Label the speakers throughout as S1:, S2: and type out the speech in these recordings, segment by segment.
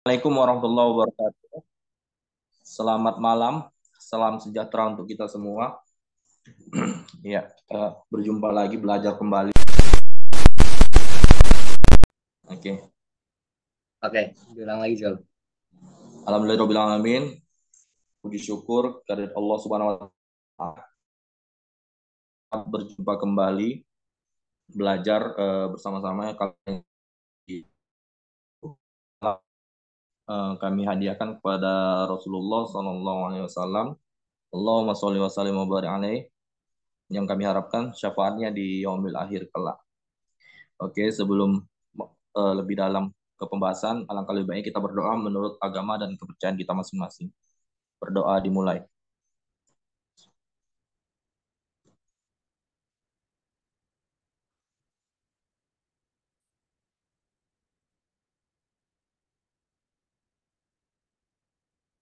S1: Assalamualaikum warahmatullahi wabarakatuh. Selamat malam, salam sejahtera untuk kita semua. Ya, berjumpa lagi, belajar kembali. Oke.
S2: Oke, diulang lagi, Jol.
S1: Alhamdulillahirobbilalamin. Puji syukur kehadirat Allah Subhanahu wa taala. Berjumpa kembali, belajar bersama-sama kali kami hadiahkan kepada Rasulullah Sallallahu Alaihi Wasallam. Allahumma sholli wa sallim wa barik alaih. Yang kami harapkan syafaatnya di yaumil akhir kelak. Oke, sebelum lebih dalam ke pembahasan, alangkah lebih baiknya kita berdoa menurut agama dan kepercayaan kita masing-masing. Berdoa dimulai.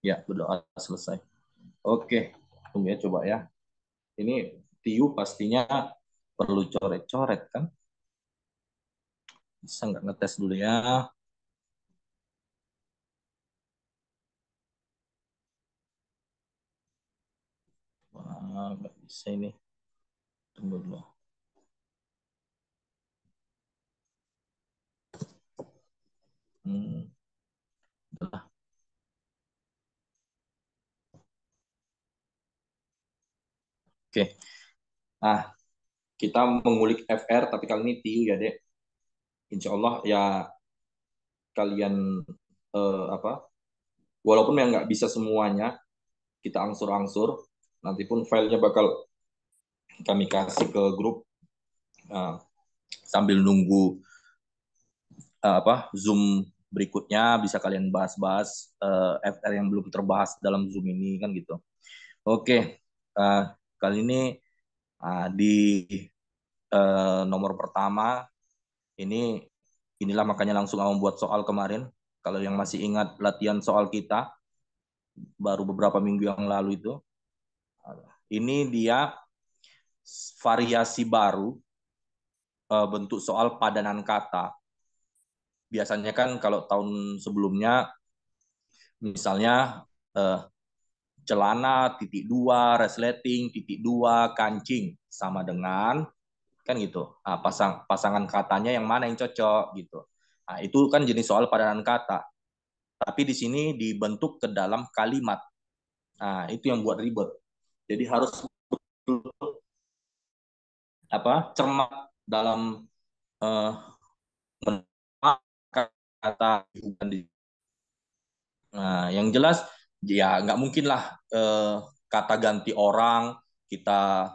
S1: Ya, berdoa selesai. Oke, tunggu ya, coba ya. Ini Tiu pastinya perlu coret-coret kan? Bisa nggak ngetes dulu ya? Wah, nggak bisa ini. Tunggu dulu. Hmm, udah. Oke. Nah, kita mengulik FR, tapi kali ini Tiu ya, Dek. Insya Allah ya kalian apa? Walaupun yang nggak bisa semuanya, kita angsur-angsur. Nanti pun filenya bakal kami kasih ke grup uh, sambil nunggu apa Zoom berikutnya bisa kalian bahas-bahas FR yang belum terbahas dalam Zoom ini kan gitu. Oke, kali ini di nomor pertama ini inilah makanya langsung membuat soal kemarin. Kalau yang masih ingat latihan soal kita baru beberapa minggu yang lalu itu, ini dia variasi baru bentuk soal padanan kata. Biasanya kan kalau tahun sebelumnya misalnya celana titik dua, resleting titik dua, kancing sama dengan kan gitu. Nah, pasangan katanya yang mana yang cocok gitu. Nah, itu kan jenis soal padanan kata. Tapi di sini dibentuk ke dalam kalimat. Nah, itu yang buat ribet. Jadi harus apa cermat dalam uh, kata. Nah, yang jelas ya nggak mungkin lah kata ganti orang kita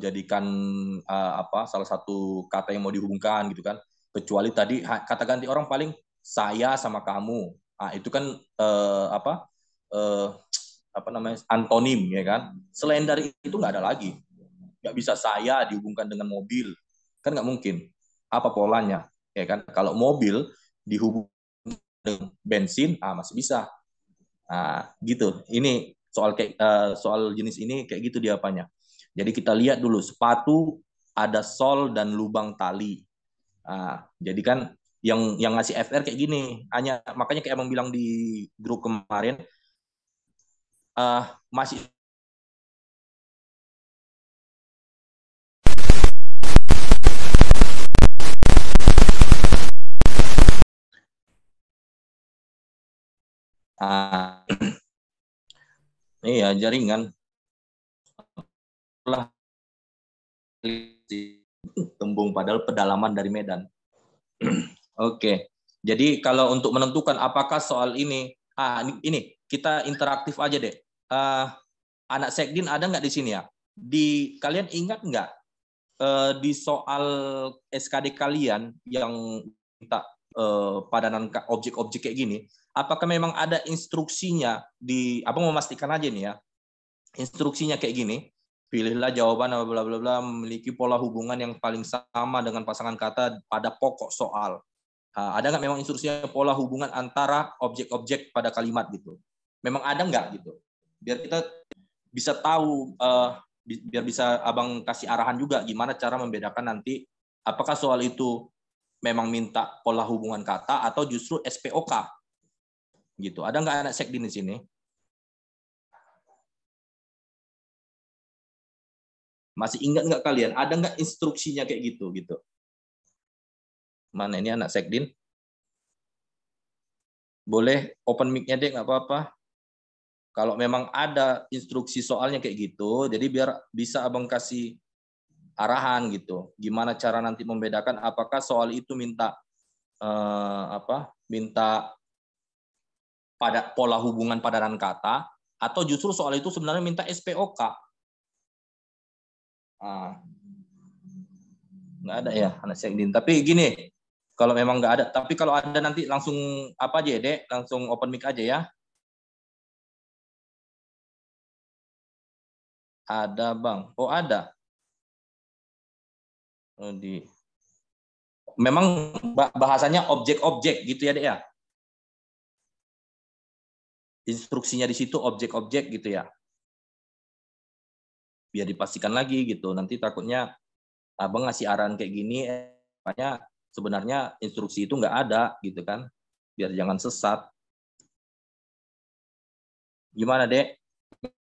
S1: jadikan apa salah satu kata yang mau dihubungkan gitu kan. Kecuali tadi kata ganti orang paling saya sama kamu. Nah, itu kan eh, apa namanya antonim ya kan. Selain dari itu nggak ada lagi. Nggak bisa saya dihubungkan dengan mobil kan nggak mungkin. Apa polanya ya kan? Kalau mobil dihubung dengan bensin, masih bisa. Gitu. Ini soal kayak soal jenis ini kayak gitu dia apanya. Jadi kita lihat dulu sepatu ada sol dan lubang tali. Jadi kan yang ngasih FR kayak gini. Hanya makanya kayak emang bilang di grup kemarin masih uh, iya jaringan lah tembung padahal pedalaman dari Medan. Oke. Jadi kalau untuk menentukan apakah soal ini, ini kita interaktif aja deh. Anak Sekdin ada nggak di sini ya? Di kalian ingat nggak di soal SKD kalian yang minta padanan objek-objek kayak gini? Apakah memang ada instruksinya di? Apa memastikan aja nih ya? Instruksinya kayak gini. Pilihlah jawaban bla bla bla memiliki pola hubungan yang paling sama dengan pasangan kata pada pokok soal. Ada nggak memang instruksinya pola hubungan antara objek-objek pada kalimat gitu? Memang ada nggak gitu? Biar kita bisa tahu, biar bisa abang kasih arahan juga gimana cara membedakan nanti apakah soal itu memang minta pola hubungan kata atau justru SPOK. Gitu. Ada nggak anak sekdin di sini? Masih ingat nggak kalian? Ada nggak instruksinya kayak gitu? Gitu. Mana ini anak sekdin? Boleh open mic-nya deh, nggak apa-apa. Kalau memang ada instruksi soalnya kayak gitu, jadi biar bisa abang kasih arahan gitu. Gimana cara nanti membedakan apakah soal itu minta minta pada pola hubungan padanan kata atau justru soal itu sebenarnya minta SPOK. Nggak ada ya anak sekdin. Tapi gini, kalau memang nggak ada, tapi kalau ada nanti langsung apa aja ya, Dek? Langsung open mic aja ya. Ada, Bang. Oh, ada. Oh, memang bahasanya objek-objek gitu ya, Dek ya? Instruksinya di situ objek-objek gitu ya. Biar dipastikan lagi gitu. Nanti takutnya Abang ngasih arahan kayak gini, makanya sebenarnya instruksi itu nggak ada gitu kan. Biar jangan sesat. Gimana, Dek?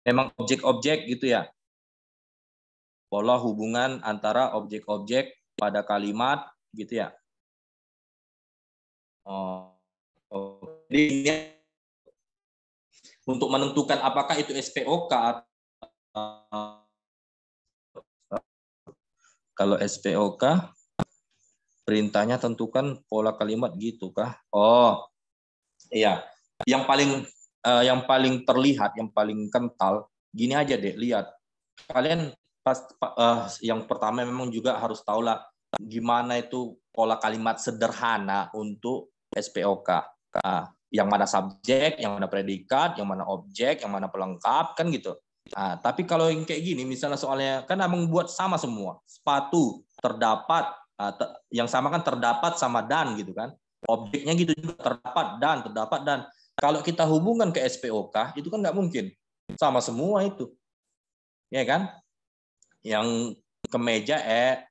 S1: Memang objek-objek gitu ya? Pola hubungan antara objek-objek pada kalimat gitu ya. Oh, jadi ini untuk menentukan apakah itu SPOK atau kalau SPOK perintahnya tentukan pola kalimat gitu kah? Oh, iya. Yang paling terlihat, yang paling kental, gini aja deh, lihat. Kalian yang pertama memang juga harus tahu lah gimana itu pola kalimat sederhana untuk SPOK. Yang mana subjek, yang mana predikat, yang mana objek, yang mana pelengkap, kan gitu. Tapi kalau yang kayak gini, misalnya soalnya kan abang buat sama semua. Sepatu terdapat, yang sama kan terdapat sama dan gitu kan. Objeknya gitu juga terdapat dan. Kalau kita hubungkan ke SPOK, itu kan nggak mungkin. Sama semua itu. Ya kan? Yang kemeja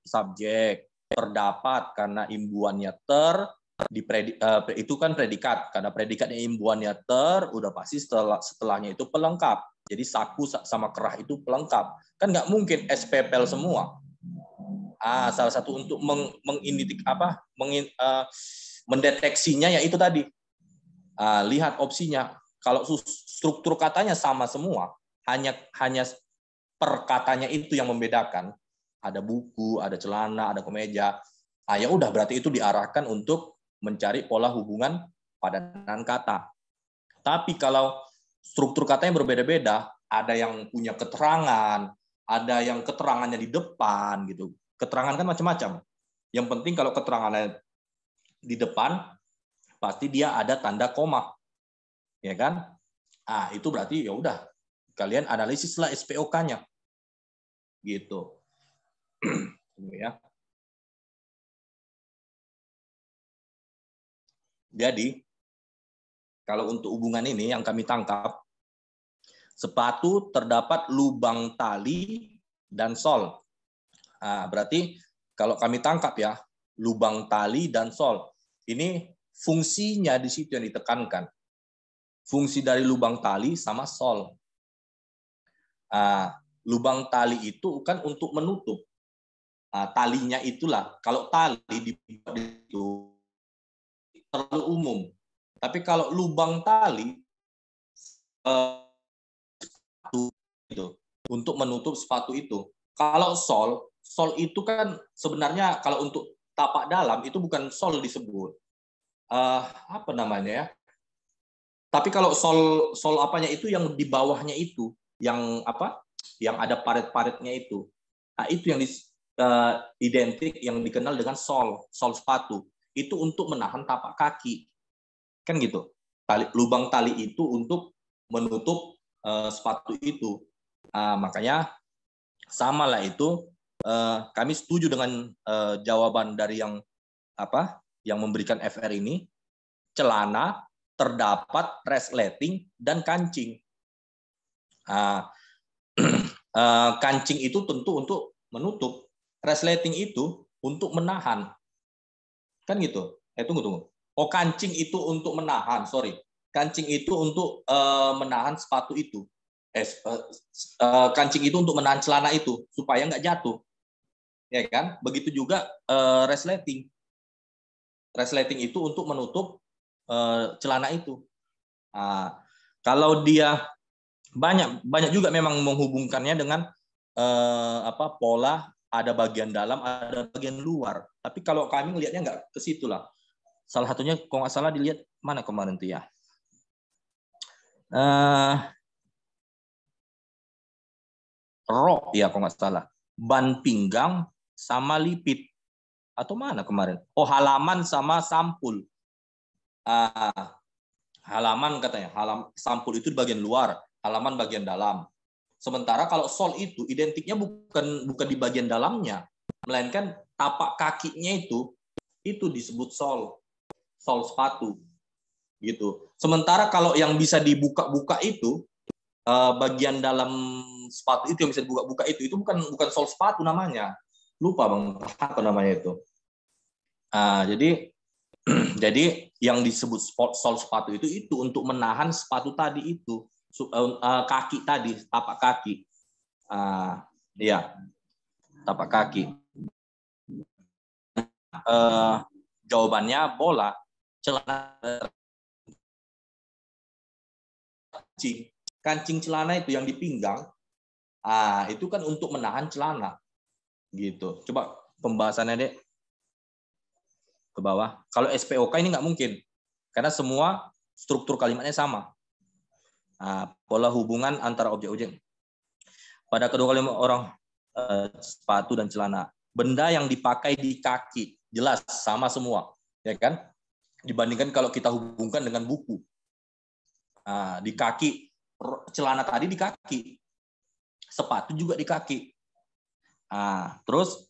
S1: subjek, terdapat karena imbuannya itu kan predikat, karena predikatnya imbuannya udah pasti setelahnya itu pelengkap. Jadi saku sama kerah itu pelengkap, kan nggak mungkin SPPL semua. Salah satu untuk mendeteksinya ya itu tadi. Lihat opsinya, kalau struktur katanya sama semua, hanya perkatanya itu yang membedakan. Ada buku, ada celana, ada kemeja. Ya udah berarti itu diarahkan untuk mencari pola hubungan padanan kata. Tapi kalau struktur katanya berbeda-beda, ada yang punya keterangan, ada yang keterangannya di depan gitu. Keterangan kan macam-macam. Yang penting kalau keterangannya di depan, pasti dia ada tanda koma. Ya kan? Itu berarti ya udah kalian analisislah SPOK-nya. Gitu. Ya. Jadi, kalau untuk hubungan ini yang kami tangkap, sepatu terdapat lubang tali dan sol. Berarti kalau kami tangkap ya, lubang tali dan sol. Ini fungsinya di situ yang ditekankan. Fungsi dari lubang tali sama sol. Lubang tali itu kan untuk menutup. Talinya itulah, kalau tali dibuat itu terlalu umum. Tapi kalau lubang tali itu untuk menutup sepatu itu. Kalau sol itu kan sebenarnya kalau untuk tapak dalam itu bukan sol disebut. Apa namanya ya? Tapi kalau sol apanya itu yang di bawahnya itu, yang apa? Yang ada paret-paretnya itu. Itu yang identik yang dikenal dengan sol sepatu. Itu untuk menahan tapak kaki. Kan gitu. Lubang tali itu untuk menutup sepatu itu. Makanya sama lah itu. Kami setuju dengan jawaban dari yang memberikan FR ini. Celana terdapat resleting dan kancing. Kancing itu tentu untuk menutup. Resleting itu untuk menahan. Kan gitu. Tunggu. Oh, kancing itu untuk menahan. Sorry. kancing itu untuk menahan sepatu itu. Kancing itu untuk menahan celana itu supaya nggak jatuh, ya kan? Begitu juga resleting. Resleting itu untuk menutup celana itu. Nah, kalau dia banyak juga memang menghubungkannya dengan pola ada bagian dalam, ada bagian luar. Tapi kalau kami melihatnya nggak ke situ lah. Salah satunya kalau nggak salah dilihat mana kemarin tuh ya. Rok ya kalau nggak salah. Ban pinggang sama lipit. Atau mana kemarin? Oh, halaman sama sampul. Halaman katanya. Sampul itu di bagian luar, halaman bagian dalam. Sementara kalau sol itu identiknya bukan di bagian dalamnya, melainkan tapak kakinya itu disebut sol sepatu gitu. Sementara kalau yang bisa dibuka-buka itu bagian dalam sepatu itu yang bisa dibuka-buka itu bukan sol sepatu namanya. Lupa Bang apa namanya itu. Jadi yang disebut sol sepatu itu untuk menahan sepatu tadi itu. Kaki tadi, tapak kaki. Ya, tapak kaki. Jawabannya bola. Celana kancing celana itu yang di pinggang. Itu kan untuk menahan celana. Gitu. Coba pembahasannya, Dek. Ke bawah. Kalau SPOK ini nggak mungkin. Karena semua struktur kalimatnya sama. Pola hubungan antara objek-objek. Pada kedua kalimat orang sepatu dan celana. Benda yang dipakai di kaki. Jelas, sama semua. Ya kan? Dibandingkan kalau kita hubungkan dengan buku. Di kaki. Celana tadi di kaki. Sepatu juga di kaki. Terus,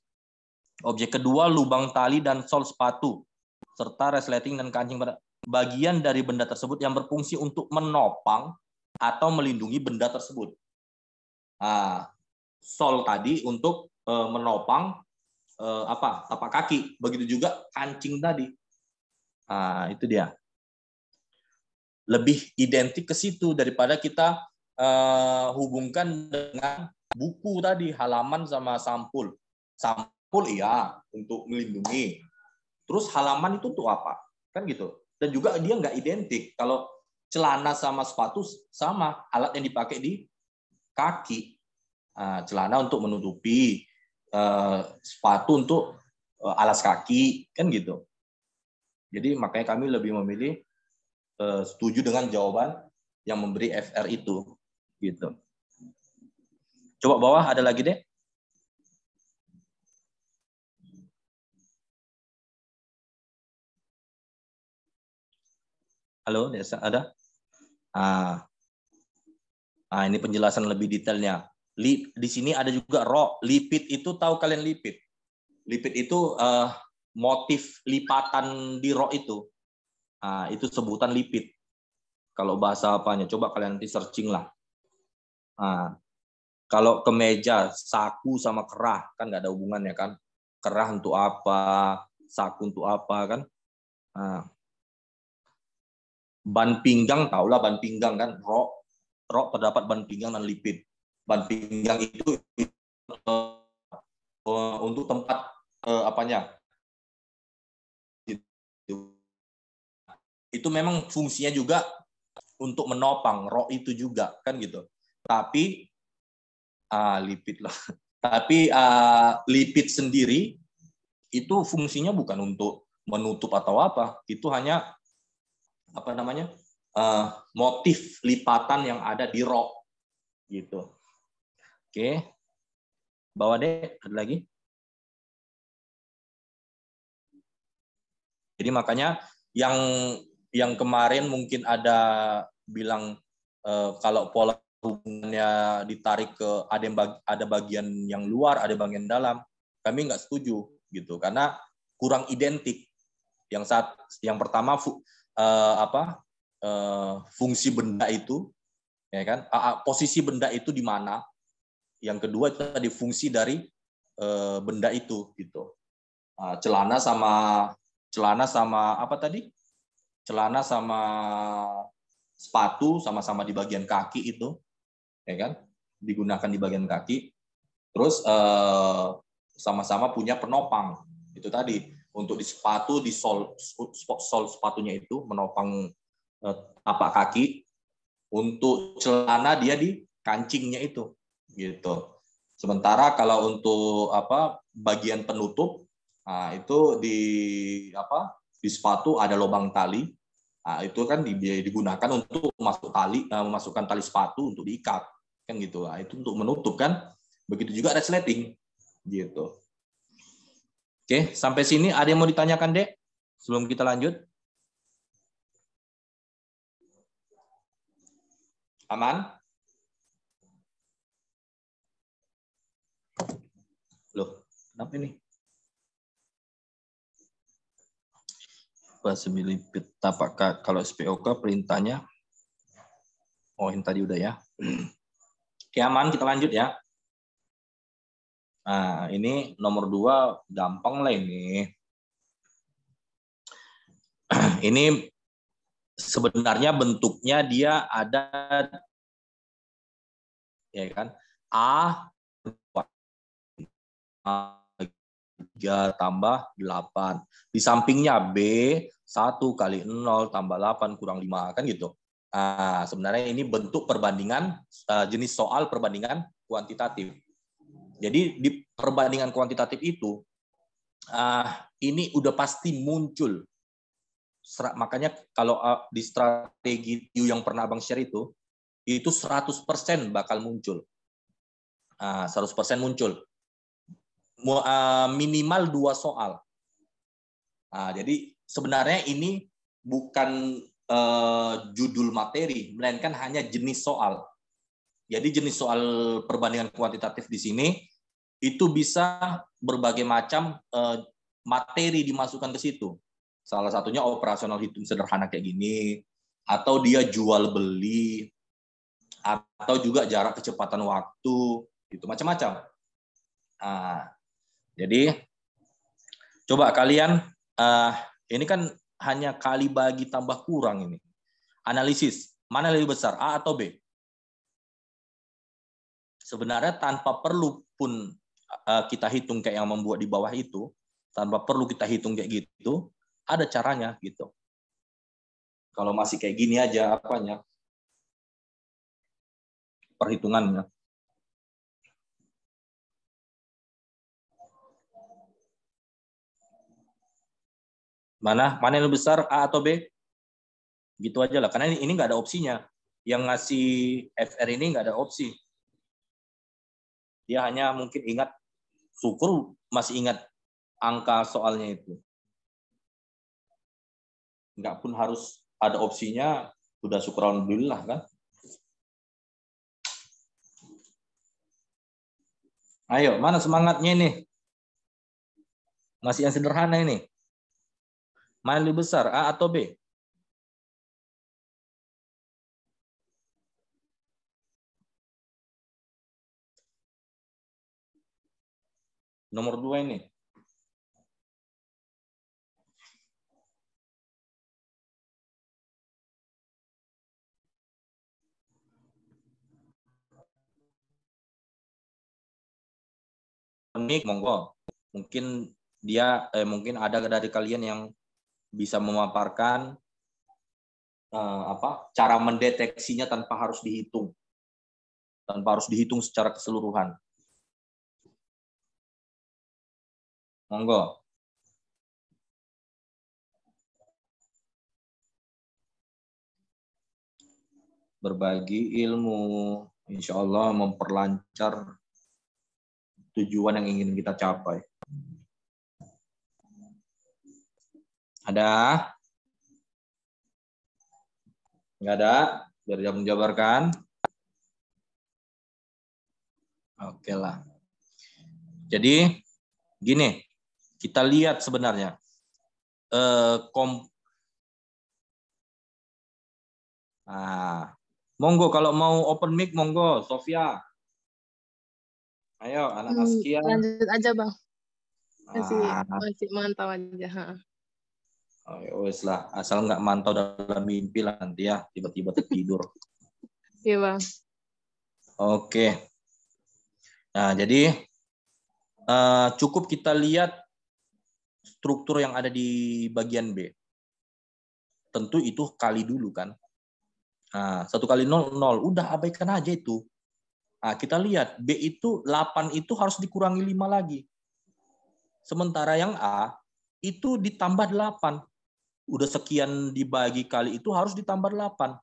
S1: objek kedua, lubang tali dan sol sepatu. Serta resleting dan kancing pada bagian dari benda tersebut yang berfungsi untuk menopang atau melindungi benda tersebut. Sol tadi untuk menopang tapak kaki, begitu juga kancing tadi. Itu dia. Lebih identik ke situ daripada kita hubungkan dengan buku tadi, halaman sama sampul. Sampul iya untuk melindungi. Terus halaman itu untuk apa? Kan gitu. Dan juga dia nggak identik. Kalau celana sama sepatu sama, alat yang dipakai di kaki. Celana untuk menutupi, sepatu untuk alas kaki, kan gitu. Jadi makanya kami lebih memilih setuju dengan jawaban yang memberi FR itu, gitu. Coba bawah ada lagi deh. Halo, Desa, ada? Ini penjelasan lebih detailnya. Di sini ada juga lipit itu, tahu kalian lipit? Lipit itu motif lipatan di itu. Itu sebutan lipit. Kalau bahasa apanya, coba kalian nanti searching lah. Kalau kemeja, saku sama kerah, kan nggak ada hubungannya kan? Kerah untuk apa, saku untuk apa kan? Ban pinggang, tahulah ban pinggang kan? Terdapat ban pinggang dan lipit. Ban pinggang itu untuk tempat itu memang fungsinya juga untuk menopang itu juga kan gitu. Tapi lipit lah. Tapi lipit sendiri itu fungsinya bukan untuk menutup atau apa. Itu hanya motif lipatan yang ada di gitu. Oke. Bawa deh, ada lagi. Jadi makanya yang kemarin mungkin ada bilang kalau pola hubungannya ditarik ke ada bagian yang luar, ada bagian dalam, kami nggak setuju gitu karena kurang identik. Yang pertama fungsi benda itu, ya kan? Posisi benda itu di mana? Yang kedua itu tadi fungsi dari benda itu gitu. Celana sama apa tadi? Celana sama sepatu sama-sama di bagian kaki itu, ya kan? Digunakan di bagian kaki. Terus sama-sama punya penopang. Itu tadi untuk di sepatu, di sol sepatunya itu menopang tapak kaki. Untuk celana dia di kancingnya itu, gitu. Sementara kalau untuk bagian penutup, nah itu di sepatu ada lubang tali. Nah, itu kan digunakan untuk memasukkan tali sepatu untuk diikat, kan gitu. Nah, itu untuk menutup kan. Begitu juga resleting, gitu. Oke, sampai sini ada yang mau ditanyakan, Dek? Sebelum kita lanjut. Aman? Loh, kenapa ini? Semilipit tapak kalau SPOK perintahnya. Oh, ini tadi udah ya. Oke, aman, kita lanjut ya. Nah, ini nomor 2 gampang lah ini. Ini sebenarnya bentuknya dia ada, ya kan? A 3 tambah 8. Di sampingnya B 1 kali 0 tambah 8 kurang 5, kan gitu. Nah, sebenarnya ini bentuk perbandingan, jenis soal perbandingan kuantitatif. Jadi di perbandingan kuantitatif itu, ini udah pasti muncul. Makanya kalau di strategi yang pernah Abang share itu 100% bakal muncul. 100% muncul. Minimal 2 soal. Jadi sebenarnya ini bukan judul materi, melainkan hanya jenis soal. Jadi jenis soal perbandingan kuantitatif di sini itu bisa berbagai macam materi dimasukkan ke situ. Salah satunya operasional hitung sederhana kayak gini, atau dia jual beli, atau juga jarak kecepatan waktu, itu macam-macam. Jadi coba kalian, ini kan hanya kali bagi tambah kurang ini. Analisis, mana lebih besar, A atau B? Sebenarnya tanpa perlu pun kita hitung kayak yang membuat di bawah itu, tanpa perlu kita hitung kayak gitu, ada caranya gitu. Kalau masih kayak gini aja perhitungannya. Mana yang lebih besar, A atau B? Gitu aja lah, karena ini nggak ada opsinya. Yang ngasih FR ini nggak ada opsi. Dia hanya mungkin ingat, syukur masih ingat angka soalnya itu. Nggak pun harus ada opsinya, udah syukur alhamdulillah kan. Ayo, mana semangatnya ini? Masih yang sederhana ini. Mana lebih besar, A atau B? Nomor 2 ini. Unik, monggo. Mungkin mungkin ada dari kalian yang bisa memaparkan cara mendeteksinya tanpa harus dihitung. Tanpa harus dihitung secara keseluruhan. Monggo. Berbagi ilmu, insya Allah memperlancar tujuan yang ingin kita capai. Ada? Nggak ada? Biar dia menjabarkan. Oke lah. Jadi, gini, kita lihat sebenarnya. Monggo kalau mau open mic, monggo, Sofia. Ayo, anak Askia.
S3: Lanjut aja, Bang. Masih mantau aja.
S1: Wes lah, asal nggak mantau dalam mimpi lah nanti ya, tiba-tiba tertidur.
S3: Iya bang.
S1: Oke. Nah, jadi cukup kita lihat struktur yang ada di bagian B. Tentu itu kali dulu kan. Nah, 1 kali 0, 0. Udah abaikan aja itu. Nah, kita lihat B itu 8 itu harus dikurangi 5 lagi. Sementara yang A itu ditambah 8. Udah sekian dibagi kali itu harus ditambah 8.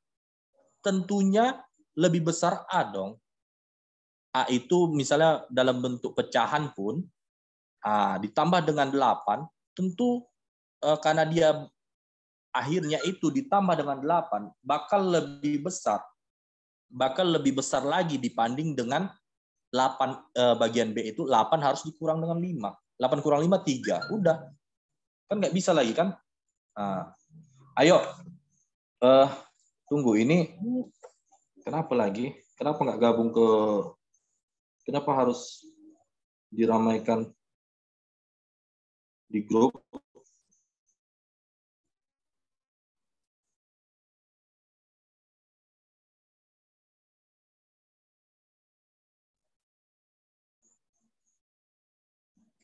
S1: Tentunya lebih besar A dong. A itu misalnya dalam bentuk pecahan pun, ditambah dengan 8, tentu karena dia akhirnya itu ditambah dengan 8, bakal lebih besar lagi dibanding dengan 8 bagian B itu 8 harus dikurang dengan 5. 8 kurang 5, 3. Udah. Kan nggak bisa lagi kan? Ayo. Tunggu ini. Kenapa lagi? Kenapa nggak gabung ke... Kenapa harus diramaikan di grup?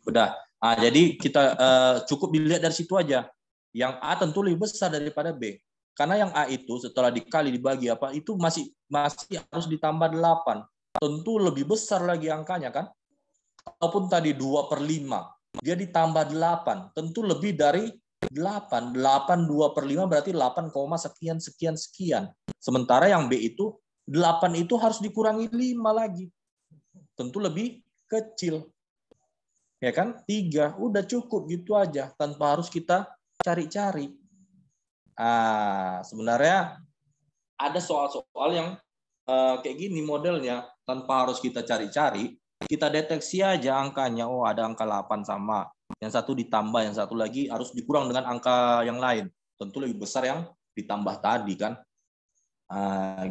S1: Udah. Jadi kita cukup dilihat dari situ aja. Yang A tentu lebih besar daripada B. Karena yang A itu setelah dikali dibagi apa itu masih harus ditambah 8. Tentu lebih besar lagi angkanya kan. Walaupun tadi 2/5, dia ditambah 8. Tentu lebih dari 8. 8 2/5 berarti 8, sekian. Sementara yang B itu 8 itu harus dikurangi 5 lagi. Tentu lebih kecil. Ya kan? 3, udah cukup gitu aja tanpa harus kita cari-cari. Sebenarnya ada soal-soal yang kayak gini modelnya, tanpa harus kita cari-cari, kita deteksi aja angkanya. Oh, ada angka 8 sama. Yang satu ditambah, yang satu lagi harus dikurang dengan angka yang lain. Tentu lebih besar yang ditambah tadi kan.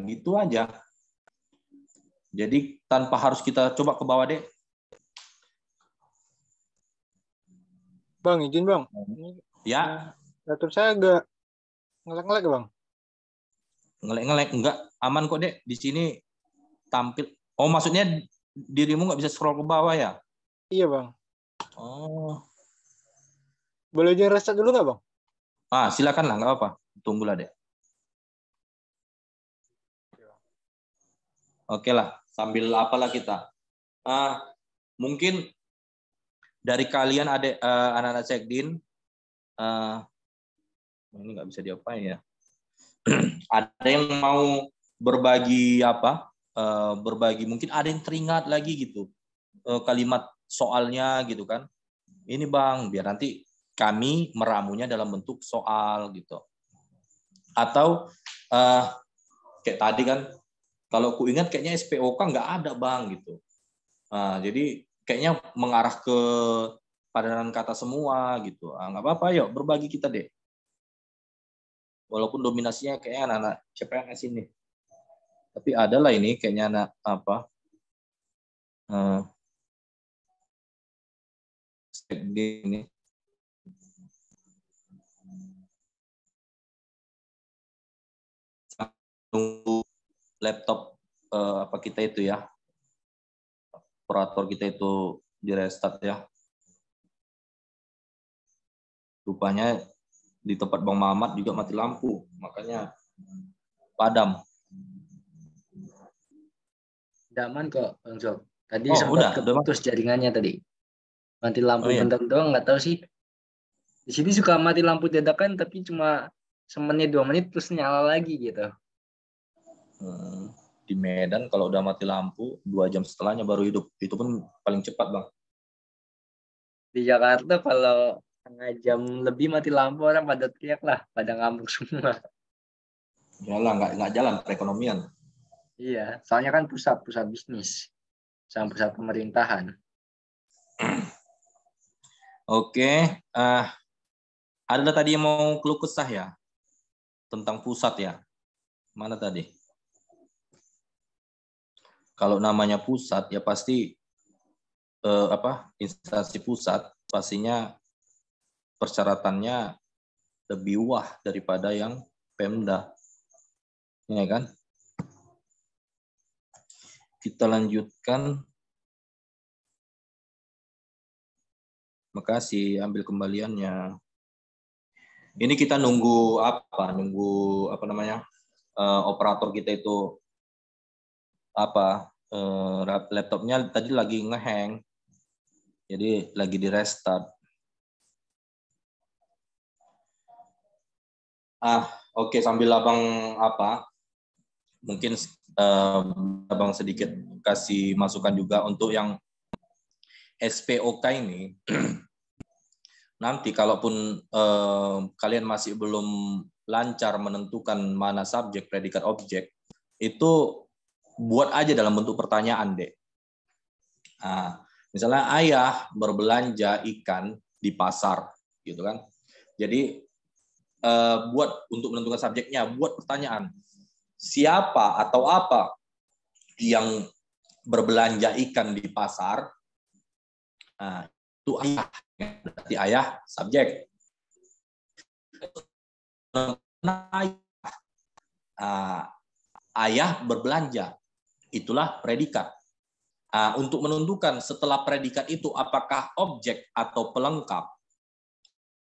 S1: Gitu aja. Jadi tanpa harus kita coba ke bawah deh.
S4: Bang, izin bang.
S1: Ya.
S4: Laptop saya agak ngelek-ngelek bang.
S1: Ngelek-ngelek enggak, aman kok dek. Di sini tampil. Oh, maksudnya dirimu nggak bisa scroll ke bawah ya?
S4: Iya bang.
S1: Oh.
S4: Boleh izin restart dulu nggak bang?
S1: Silakan lah, nggak apa-apa. Tunggulah dek. Oke lah, sambil apalah kita. Mungkin dari kalian ada anak-anak Sekdin, ini nggak bisa diapain ya. Ada yang mau berbagi apa? Berbagi, mungkin ada yang teringat lagi gitu kalimat soalnya gitu kan. Ini bang, biar nanti kami meramunya dalam bentuk soal gitu. Atau kayak tadi kan, kalau ku ingat kayaknya SPOK nggak ada bang gitu. Jadi kayaknya mengarah ke padanan kata semua gitu. Nggak apa-apa, yuk berbagi kita deh. Walaupun dominasinya kayaknya anak-anak CPNS ini. Tapi ada lah ini kayaknya anak apa? Ini. Tunggu laptop apa kita itu ya. Operator kita itu di restart ya. Rupanya di tempat Bang Mamat juga mati lampu, makanya padam.
S2: Udah aman kok, Bang Zul. Tadi
S1: udah
S2: keputus jaringannya tadi. Mati lampu bentar doang, nggak tahu sih. Di sini suka mati lampu dadakan, tapi cuma semenit 2 menit terus nyala lagi gitu.
S1: Di Medan kalau udah mati lampu 2 jam setelahnya baru hidup. Itu pun paling cepat bang.
S2: Di Jakarta kalau setengah jam lebih mati lampu orang pada teriak lah, pada ngamuk semua.
S1: Yalah, nggak jalan perekonomian.
S2: Iya, soalnya kan pusat bisnis sama pusat pemerintahan.
S1: Oke, ada tadi yang mau keluh kesah ya tentang pusat ya. Mana tadi? Kalau namanya pusat ya pasti instansi pusat pastinya persyaratannya lebih wah daripada yang Pemda. Ya kan? Kita lanjutkan. Makasih, ambil kembaliannya. Ini kita nunggu apa? Nunggu apa namanya? Operator kita itu apa? Laptopnya tadi lagi ngehang. Jadi lagi di restart. Oke, sambil abang apa? Mungkin abang sedikit kasih masukan juga untuk yang SPOK ini. Nanti kalaupun kalian masih belum lancar menentukan mana subjek, predikat, objek, itu buat aja dalam bentuk pertanyaan, Dek. Misalnya ayah berbelanja ikan di pasar, gitu kan. Jadi buat untuk menentukan subjeknya, buat pertanyaan. Siapa atau apa yang berbelanja ikan di pasar? Itu ayah. Berarti ayah subjek. Ayah berbelanja. Itulah predikat. Untuk menentukan setelah predikat itu apakah objek atau pelengkap.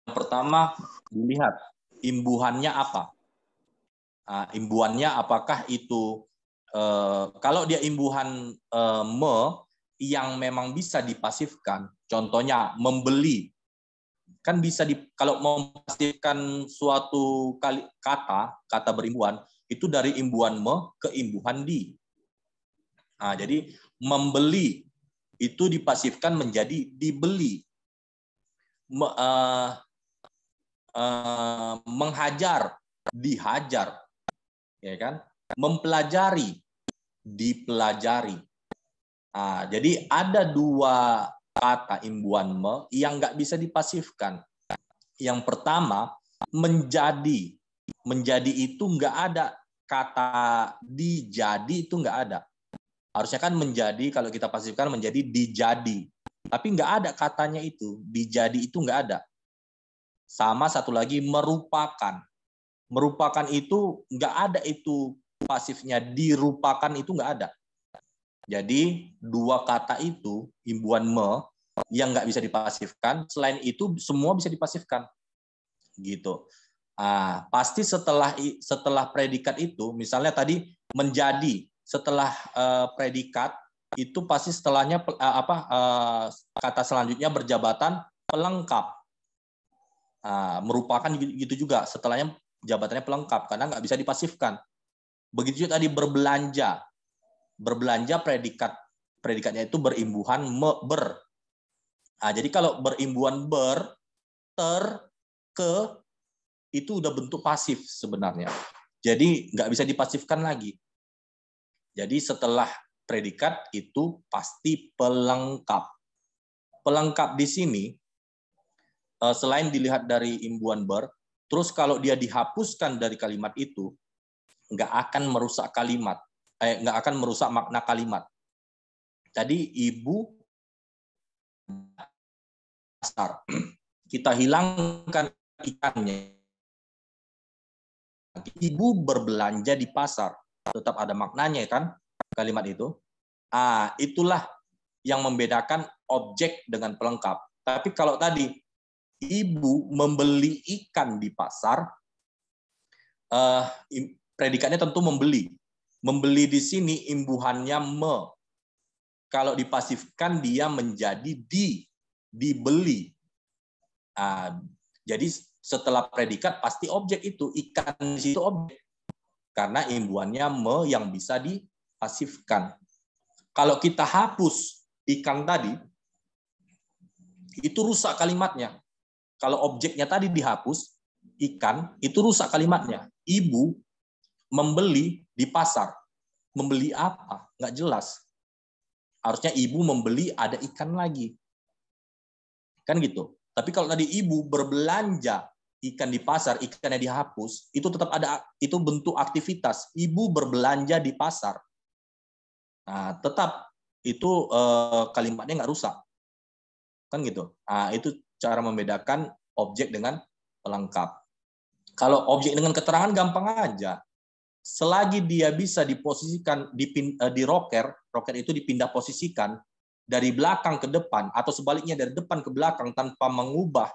S1: Yang pertama dilihat imbuhannya apa. Imbuhannya apakah itu kalau dia imbuhan yang memang bisa dipasifkan, contohnya membeli, kan bisa kalau mau mempasifkan suatu kata berimbuhan itu dari imbuhan ke imbuhan di. Jadi membeli itu dipasifkan menjadi dibeli. Menghajar, dihajar, ya kan? Mempelajari, dipelajari. Jadi ada dua kata imbuhan yang nggak bisa dipasifkan. Yang pertama menjadi, menjadi itu nggak ada kata dijadi itu nggak ada. Harusnya kan menjadi kalau kita pasifkan menjadi dijadi, tapi nggak ada katanya itu dijadi itu nggak ada. Sama satu lagi merupakan, merupakan itu nggak ada itu pasifnya, dirupakan itu nggak ada. Jadi dua kata itu imbuhan yang nggak bisa dipasifkan. Selain itu semua bisa dipasifkan, gitu. Pasti setelah predikat itu, misalnya tadi menjadi, setelah predikat itu pasti setelahnya kata selanjutnya berjabatan pelengkap. Merupakan gitu juga, setelahnya jabatannya pelengkap karena nggak bisa dipasifkan. Begitu juga tadi berbelanja. Berbelanja predikatnya itu berimbuhan ber. Jadi kalau berimbuhan ber, ter, ke, itu udah bentuk pasif sebenarnya. Jadi nggak bisa dipasifkan lagi. Jadi setelah predikat itu pasti pelengkap. Pelengkap di sini selain dilihat dari imbuhan ber, terus kalau dia dihapuskan dari kalimat itu nggak akan merusak kalimat. Nggak akan merusak makna kalimat. Jadi ibu pasar, kita hilangkan ikannya. Ibu berbelanja di pasar, tetap ada maknanya kan kalimat itu. Itulah yang membedakan objek dengan pelengkap. Tapi kalau tadi ibu membeli ikan di pasar, predikatnya tentu membeli. Membeli di sini imbuhannya Kalau dipasifkan dia menjadi dibeli. Jadi setelah predikat pasti objek itu, ikan di situ objek. Karena imbuhannya yang bisa dipasifkan. Kalau kita hapus ikan tadi, itu rusak kalimatnya. Kalau objeknya tadi dihapus, ikan, itu rusak kalimatnya. Ibu membeli di pasar. Membeli apa? Nggak jelas. Harusnya ibu membeli ada ikan lagi. Kan gitu. Tapi kalau tadi ibu berbelanja ikan di pasar, ikannya dihapus, itu tetap ada, itu bentuk aktivitas. Ibu berbelanja di pasar. Tetap itu kalimatnya nggak rusak. Kan gitu. Itu cara membedakan objek dengan pelengkap. Kalau objek dengan keterangan gampang aja. Selagi dia bisa diposisikan di rocker itu dipindah posisikan dari belakang ke depan atau sebaliknya dari depan ke belakang tanpa mengubah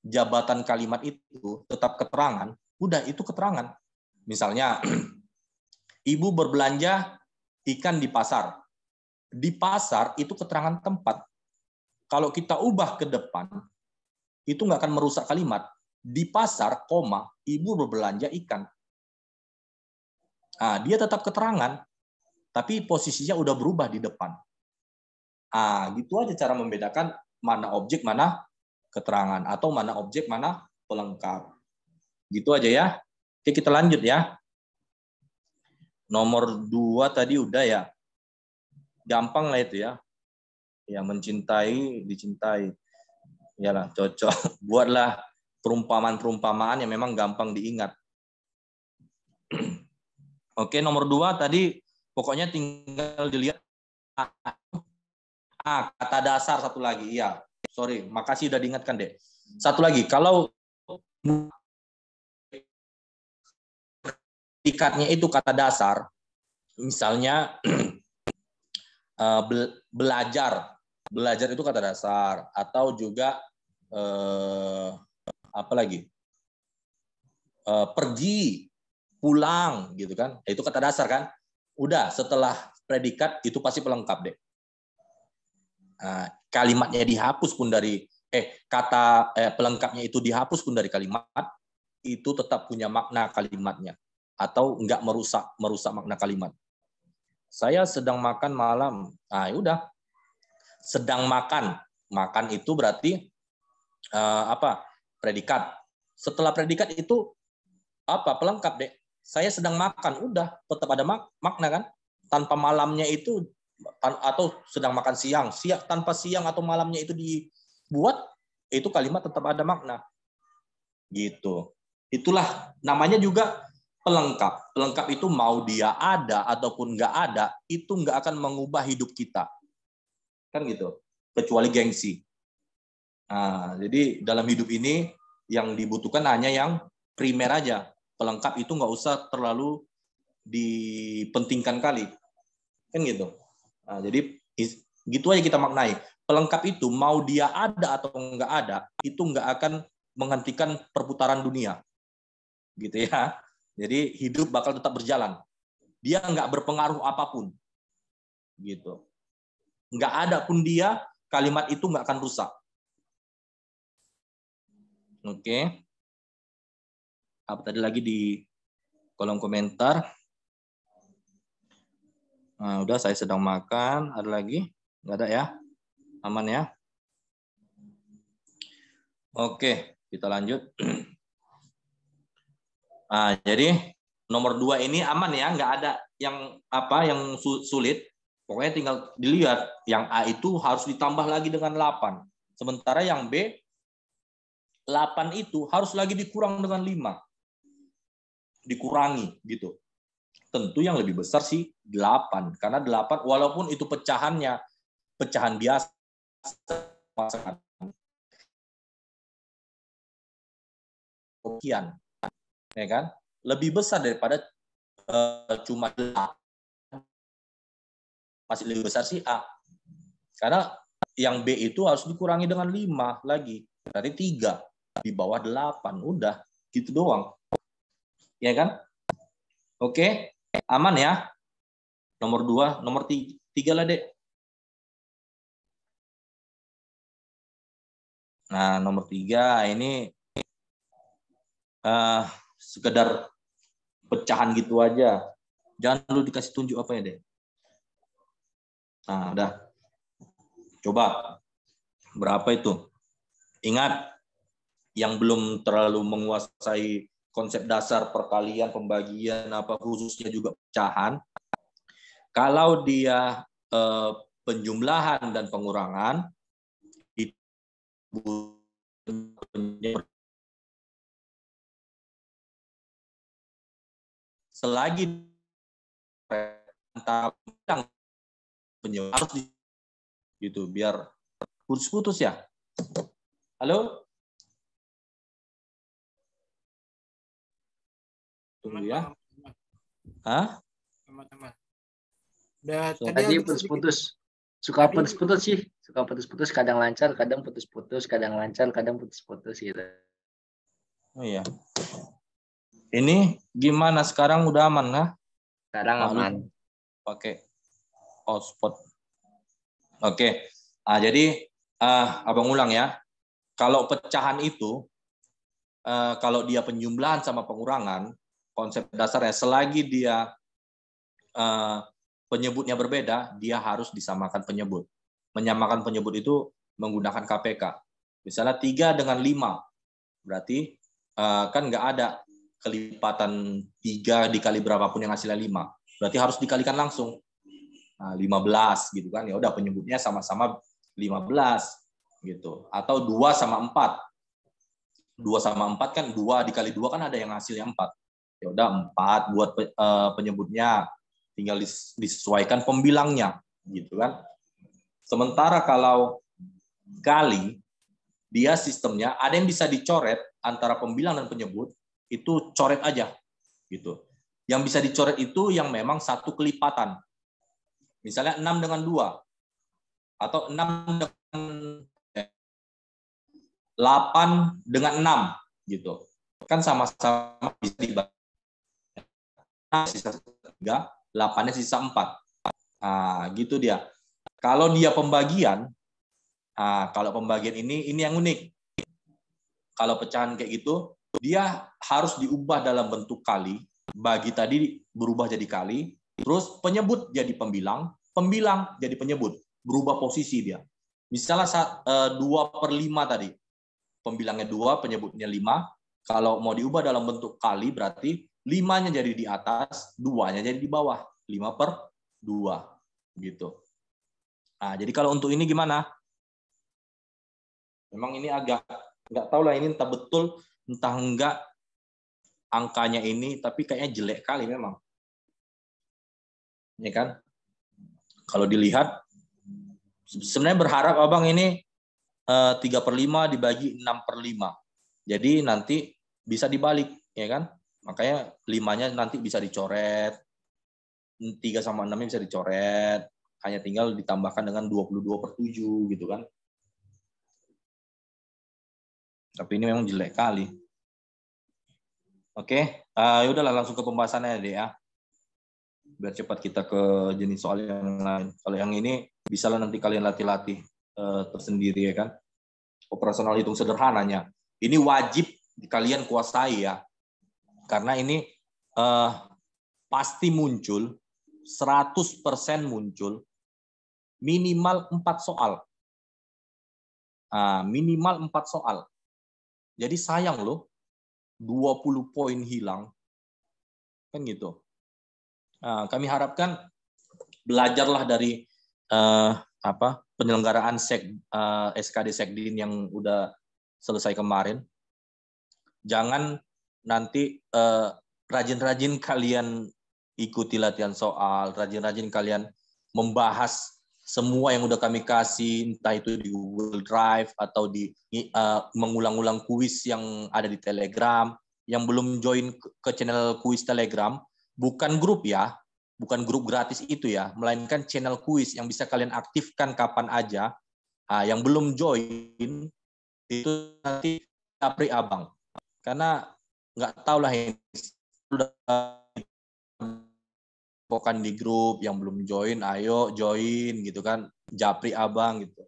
S1: jabatan kalimat itu, tetap keterangan, udah itu keterangan. Misalnya, ibu berbelanja ikan di pasar. Di pasar itu keterangan tempat. Kalau kita ubah ke depan, itu nggak akan merusak kalimat. Di pasar, koma, ibu berbelanja ikan. Nah, dia tetap keterangan, tapi posisinya udah berubah di depan. Gitu aja cara membedakan mana objek, mana keterangan, atau mana objek, mana pelengkap. Gitu aja ya. Oke, kita lanjut ya. Nomor 2 tadi udah ya. Gampang lah itu ya. Ya, mencintai, dicintai. Iyalah, cocok. Buatlah perumpamaan-perumpamaan yang memang gampang diingat. Oke, nomor 2 tadi pokoknya tinggal dilihat. Kata dasar satu lagi. Iya, sorry. Makasih udah diingatkan, Dek. Satu lagi, kalau predikatnya itu kata dasar, misalnya belajar itu kata dasar, atau juga apa lagi, pergi, pulang, gitu kan, itu kata dasar kan. Udah, setelah predikat itu pasti pelengkap deh. Kalimatnya dihapus pun dari pelengkapnya itu dihapus pun dari kalimat, itu tetap punya makna kalimatnya, atau enggak merusak makna kalimat. Saya sedang makan malam. Udah. Sedang makan. Makan itu berarti predikat. Setelah predikat itu pelengkap, Dek. Saya sedang makan, udah tetap ada makna kan? Tanpa malamnya itu, atau sedang makan siang, tanpa siang atau malamnya itu dibuat, itu kalimat tetap ada makna. Gitu. Itulah namanya juga pelengkap. Pelengkap itu mau dia ada ataupun nggak ada, itu nggak akan mengubah hidup kita. Kan gitu. Kecuali gengsi. Jadi dalam hidup ini yang dibutuhkan hanya yang primer aja. Pelengkap itu nggak usah terlalu dipentingkan kali. Kan gitu. Jadi gitu aja kita maknai. Pelengkap itu mau dia ada atau nggak ada, itu nggak akan menghentikan perputaran dunia. Gitu ya. Jadi hidup bakal tetap berjalan. Dia nggak berpengaruh apapun. Gitu. Nggak ada pun dia, kalimat itu nggak akan rusak. Oke. Apa tadi lagi di kolom komentar? Udah, saya sedang makan. Ada lagi? Nggak ada ya? Aman ya? Oke, kita lanjut. Jadi nomor 2 ini aman ya, nggak ada yang sulit. Pokoknya tinggal dilihat, yang A itu harus ditambah lagi dengan 8. Sementara yang B, 8 itu harus lagi dikurang dengan 5. Dikurangi gitu. Tentu yang lebih besar sih 8. Karena 8 walaupun itu pecahannya pecahan biasa, sekian, ya kan? Lebih besar daripada cuma 8. Masih lebih besar sih A. Karena yang B itu harus dikurangi dengan 5 lagi. Berarti 3 di bawah 8. Udah, gitu doang. Ya kan? Oke, aman ya? Nomor 2, nomor 3 lah, Dek. Nah, nomor 3 ini sekedar pecahan gitu aja. Jangan dulu dikasih tunjuk apa ya, Dek. Udah. Coba. Berapa itu? Ingat, yang belum terlalu menguasai konsep dasar perkalian, pembagian, khususnya juga pecahan. Kalau dia penjumlahan dan pengurangan, selagi antara harus gitu, biar putus-putus ya. Halo? Tunggu ya. Hah?
S4: Teman-teman. Udah
S1: So,
S2: Tadi putus-putus. Suka putus-putus sih. Suka putus-putus, kadang lancar, kadang putus-putus, kadang lancar, kadang putus-putus gitu.
S1: oh iya. Ini gimana sekarang udah aman nah?
S2: Sekarang aman.
S1: Pakai hotspot. Oke. Jadi abang ulang ya. Kalau pecahan itu kalau dia penjumlahan sama pengurangan, konsep dasarnya selagi dia penyebutnya berbeda, dia harus disamakan penyebut. Menyamakan penyebut itu menggunakan KPK. Misalnya 3 dengan 5, berarti kan nggak ada kelipatan 3 dikali berapapun yang hasilnya 5. Berarti harus dikalikan langsung. Nah, 15 gitu kan. Ya udah penyebutnya sama-sama 15 gitu. Atau 2 sama 4. 2 sama 4 kan 2 dikali 2 kan ada yang hasilnya 4. Ya udah 4 buat penyebutnya, tinggal disesuaikan pembilangnya gitu kan. Sementara kalau kali dia sistemnya ada yang bisa dicoret antara pembilang dan penyebut, itu coret aja gitu. Yang bisa dicoret itu yang memang satu kelipatan. Misalnya 6 dengan 2 atau 6 dengan 8 dengan 6 gitu. Kan sama-sama bisa dibagi. Sisa 3, 8-nya sisa 4. Nah, gitu dia. Kalau dia pembagian, kalau pembagian ini yang unik. Kalau pecahan kayak gitu, dia harus diubah dalam bentuk kali. Bagi tadi berubah jadi kali, terus penyebut jadi pembilang, pembilang jadi penyebut. Berubah posisi dia. Misalnya 2/5 tadi. Pembilangnya 2, penyebutnya 5. Kalau mau diubah dalam bentuk kali, berarti 5-nya jadi di atas, 2-nya jadi di bawah. 5/2. Gitu. Nah, jadi kalau untuk ini gimana? Memang ini agak nggak tahu lah ini entah betul entah enggak angkanya ini, tapi kayaknya jelek kali memang. Ini kan kalau dilihat sebenarnya berharap abang ini 3/5 dibagi 6/5. Jadi nanti bisa dibalik, ya kan? Makanya 5-nya nanti bisa dicoret, 3 sama 6-nya bisa dicoret, hanya tinggal ditambahkan dengan 22/7 gitu kan. Tapi ini memang jelek kali. Oke, ya udahlah langsung ke pembahasannya deh ya. Biar cepat kita ke jenis soal yang lain. Kalau yang ini bisa lah nanti kalian latih-latih tersendiri ya kan. Operasional hitung sederhananya. Ini wajib kalian kuasai ya. Karena ini pasti muncul, 100% muncul, minimal 4 soal. Minimal 4 soal. Jadi sayang loh, 20 poin hilang. Kan gitu. Kami harapkan belajarlah dari penyelenggaraan SKD Sekdin yang udah selesai kemarin. Jangan nanti rajin-rajin kalian ikuti latihan soal, rajin-rajin kalian membahas semua yang udah kami kasih, entah itu di Google Drive atau di mengulang-ulang kuis yang ada di Telegram. Yang belum join ke channel kuis Telegram, bukan grup ya, bukan grup gratis itu ya, melainkan channel kuis yang bisa kalian aktifkan kapan aja. Yang belum join itu nanti japri abang, karena nggak tahu lah ini sudah pokan di grup. Yang belum join, ayo join gitu kan, japri abang gitu.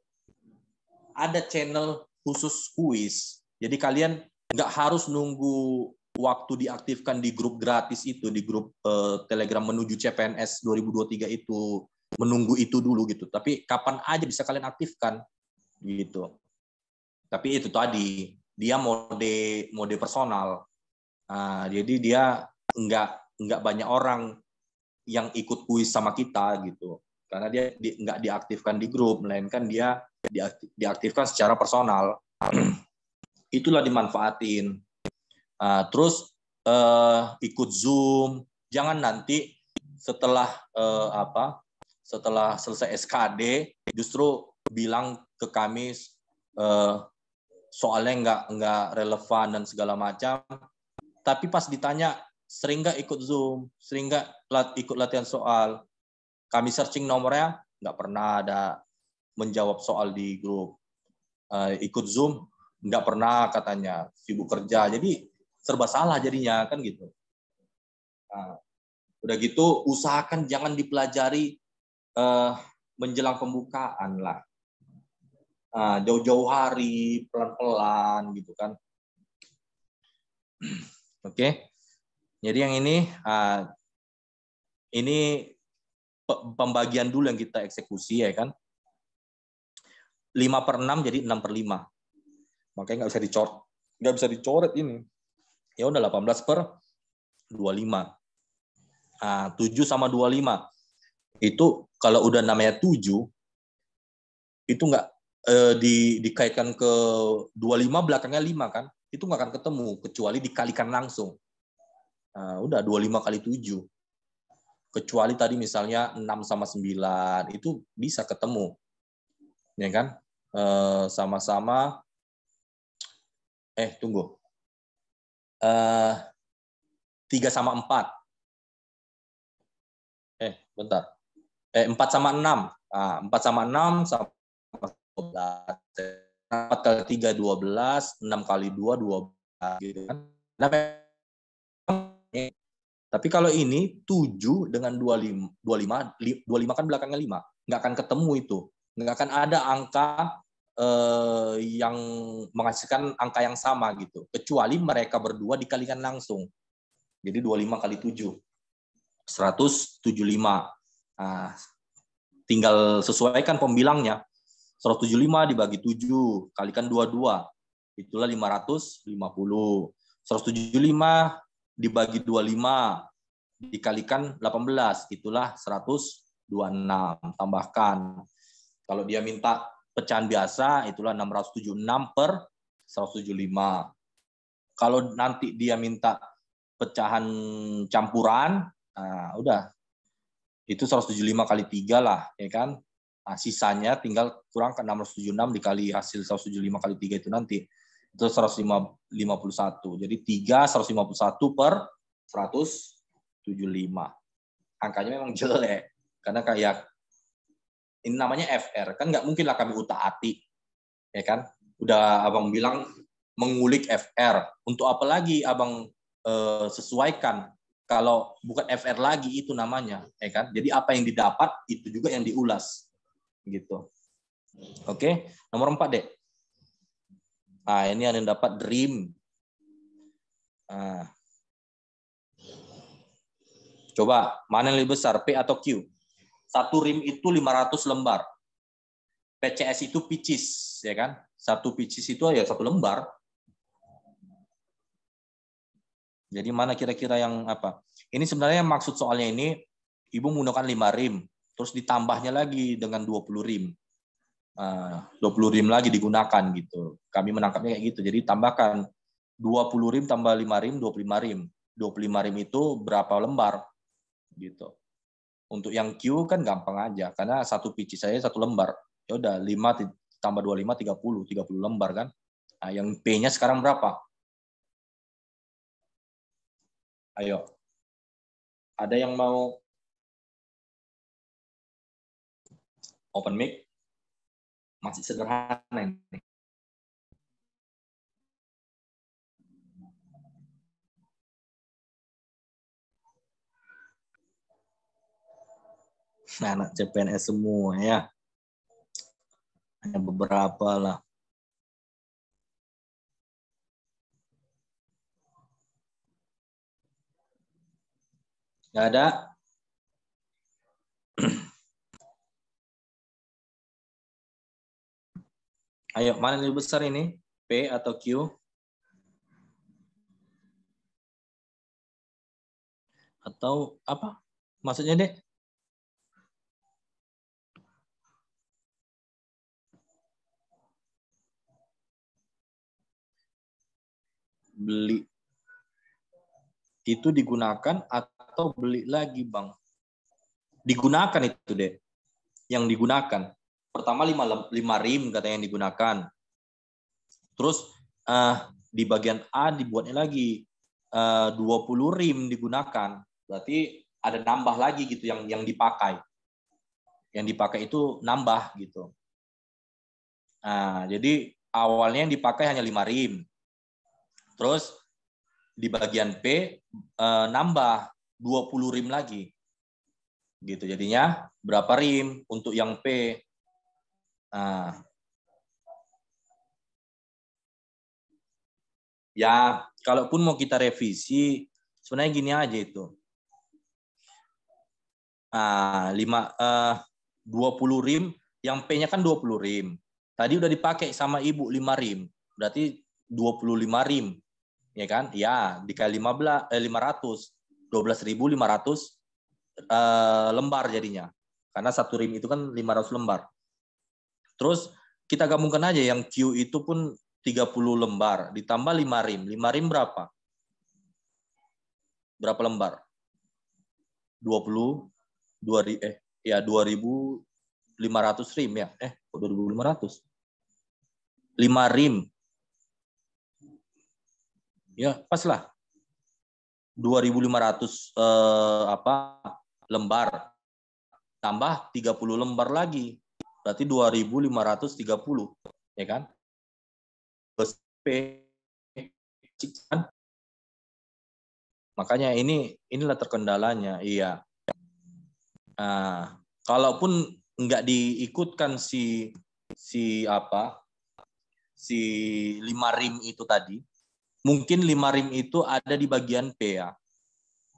S1: Ada channel khusus kuis, jadi kalian nggak harus nunggu waktu diaktifkan di grup gratis itu, di grup Telegram menuju CPNS 2023 itu, menunggu itu dulu gitu. Tapi kapan aja bisa kalian aktifkan gitu. Tapi itu tadi, dia mode personal. Jadi dia nggak banyak orang yang ikut kuis sama kita gitu. Karena dia nggak diaktifkan di grup, melainkan dia diaktifkan secara personal. Itulah dimanfaatin. Terus ikut Zoom, jangan nanti setelah setelah selesai SKD justru bilang ke kami soalnya nggak relevan dan segala macam. Tapi pas ditanya sering nggak ikut Zoom, sering nggak ikut latihan soal. Kami searching nomornya, nggak pernah ada menjawab soal di grup. Ikut Zoom, nggak pernah katanya, sibuk kerja. Jadi serba salah jadinya, kan gitu. Nah, udah gitu, usahakan jangan dipelajari menjelang pembukaan lah. Jauh-jauh hari, pelan-pelan gitu kan. Oke. Jadi yang ini pembagian dulu yang kita eksekusi ya kan. 5/6 jadi 6/5. Makanya nggak bisa dicoret ini. Ya udah 18/25. 7 sama 25. Itu kalau udah namanya 7 itu nggak dikaitkan ke 25 belakangnya 5 kan. Itu nggak akan ketemu kecuali dikalikan langsung. Udah 25 kali 7. Kecuali tadi misalnya 6 sama 9 itu bisa ketemu. Ya kan? Sama-sama tunggu. 3 sama 4. Bentar. 4 sama 6. 4 sama 6 sama 12. 4 kali 3 12, 6 kali 2 12 gitu kan. Tapi kalau ini 7 dengan 25 kan belakangnya 5. Nggak akan ketemu itu. Nggak akan ada angka yang menghasilkan angka yang sama gitu. Kecuali mereka berdua dikalikan langsung. Jadi 25 kali 7. 175. Tinggal sesuaikan pembilangnya. 175 dibagi 7, kalikan 22. Itulah 550. 175 dibagi 25, dikalikan 18. Itulah 126. Tambahkan. Kalau dia minta pecahan biasa, itulah 676/175. Kalau nanti dia minta pecahan campuran, udah. Itu 175 kali 3 lah, ya kan? Sisanya tinggal kurang ke 676 dikali hasil 175 kali 3 itu nanti. Itu 151. Jadi 151/175. Angkanya memang jelek. Karena kayak, ini namanya FR. Kan nggak mungkin lah kami utak-atik. Ya kan? Udah abang bilang mengulik FR. Untuk apa lagi abang sesuaikan? Kalau bukan FR lagi itu namanya. Ya kan? Jadi apa yang didapat, itu juga yang diulas. Gitu. Oke, nomor 4 deh. Ini ada yang dapat dream. Coba mana yang lebih besar, P atau Q? Satu rim itu 500 lembar. PCS itu pieces, ya kan? Satu pieces itu ya 1 lembar. Jadi mana kira-kira yang apa? Ini sebenarnya maksud soalnya ini, Ibu menggunakan 5 rim. Terus ditambahnya lagi dengan 20 rim. 20 rim lagi digunakan gitu. Kami menangkapnya kayak gitu. Jadi tambahkan 20 rim tambah 5 rim, 25 rim. 25 rim itu berapa lembar? Gitu. Untuk yang Q kan gampang aja. Karena satu pieces saya 1 lembar. Ya udah 5 tambah 25, 30 lembar kan. Yang P-nya sekarang berapa? Ayo. Ada yang mau open mic? Masih sederhana ini. Anak CPNS semua ya. Hanya beberapa lah. Nggak ada? Ayo, mana yang lebih besar ini? P atau Q? Atau apa? Maksudnya, Dek? Beli. Itu digunakan atau beli lagi, Bang? Digunakan itu, Dek. Yang digunakan. Pertama 5 rim katanya yang digunakan. Terus di bagian A dibuatnya lagi 20 rim digunakan, berarti ada nambah lagi gitu yang dipakai. Yang dipakai itu nambah gitu. Nah, jadi awalnya yang dipakai hanya 5 rim. Terus di bagian P nambah 20 rim lagi. Gitu. Jadinya berapa rim untuk yang P? Nah, ya, kalaupun mau kita revisi, sebenarnya gini aja itu. 20 rim, yang P-nya kan 20 rim. Tadi udah dipakai sama ibu 5 rim. Berarti 25 rim. Ya kan? Ya, dikali 500, 12.500 lembar jadinya. Karena satu rim itu kan 500 lembar. Terus kita gabungkan aja yang Q itu pun 30 lembar. Ditambah 5 rim. 5 rim berapa? Berapa lembar? 2.500 rim ya. 2.500. 5 rim. Ya, pas lah. 2.500 lembar. Tambah 30 lembar lagi. Berarti 2.530, ya kan? Makanya inilah terkendalanya, iya. Nah, kalaupun nggak diikutkan si 5 rim itu tadi, mungkin 5 rim itu ada di bagian P ya.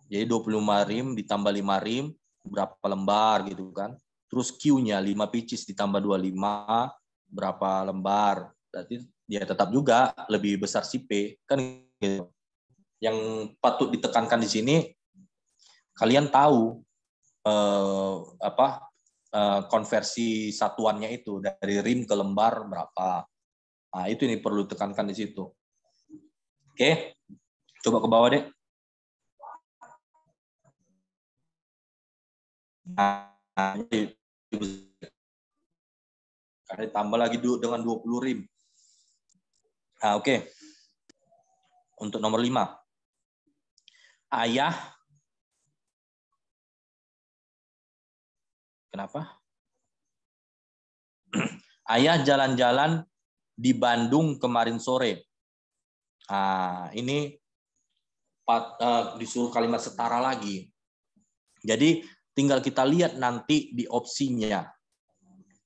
S1: Jadi 25 rim ditambah 5 rim, berapa lembar gitu kan. Terus Q-nya 5 pitches ditambah 25, berapa lembar. Berarti dia tetap juga lebih besar si P. Kan gitu. Yang patut ditekankan di sini, kalian tahu konversi satuannya itu dari rim ke lembar berapa. Nah, itu ini perlu ditekankan di situ. Oke, coba ke bawah deh. Nah, karena ditambah lagi dengan 20 rim. Nah, oke. Untuk nomor 5. Ayah. Kenapa? Ayah jalan-jalan di Bandung kemarin sore. Nah, ini disuruh kalimat setara lagi. Jadi tinggal kita lihat nanti di opsinya.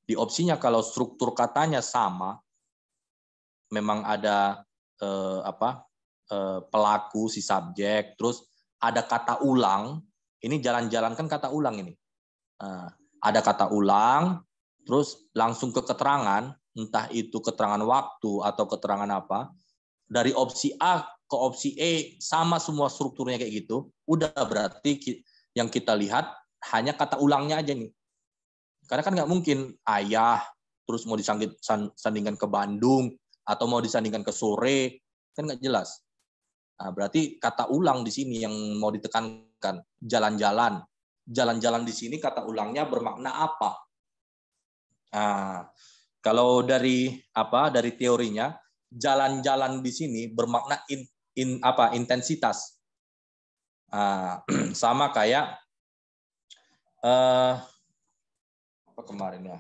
S1: Di opsinya kalau struktur katanya sama, memang ada pelaku si subjek, terus ada kata ulang. Ini jalan-jalan kan kata ulang ini. Ada kata ulang, terus langsung ke keterangan, entah itu keterangan waktu atau keterangan apa. Dari opsi A ke opsi E sama semua strukturnya kayak gitu. Udah berarti yang kita lihat hanya kata ulangnya aja nih. Karena kan nggak mungkin ayah terus mau disandingkan ke Bandung atau mau disandingkan ke sore, kan nggak jelas. Nah, berarti kata ulang di sini yang mau ditekankan, jalan-jalan. Jalan-jalan di sini kata ulangnya bermakna apa? Nah, kalau dari teorinya, jalan-jalan di sini bermakna intensitas. Nah, sama kayak apa kemarin ya?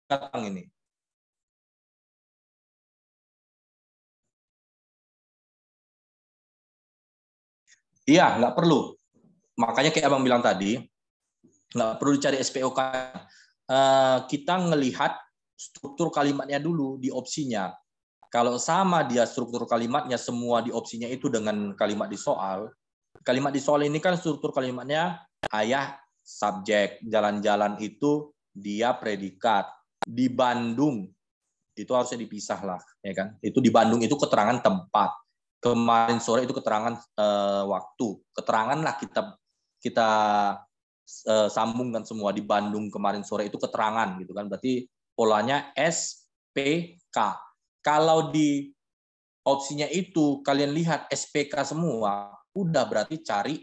S1: Datang ini. Iya, nggak perlu. Makanya kayak abang bilang tadi, nggak perlu dicari SPOK. Kita ngelihat struktur kalimatnya dulu di opsinya. Kalau sama dia struktur kalimatnya semua di opsinya itu dengan kalimat di soal ini kan struktur kalimatnya ayah subjek, jalan-jalan itu dia predikat. Di Bandung itu harusnya dipisah lah, ya kan? Itu di Bandung itu keterangan tempat. Kemarin sore itu keterangan waktu. Keterangan lah kita sambungkan semua. Di Bandung kemarin sore itu keterangan gitu kan. Berarti polanya SPK. Kalau di opsinya itu kalian lihat SPK semua, udah berarti cari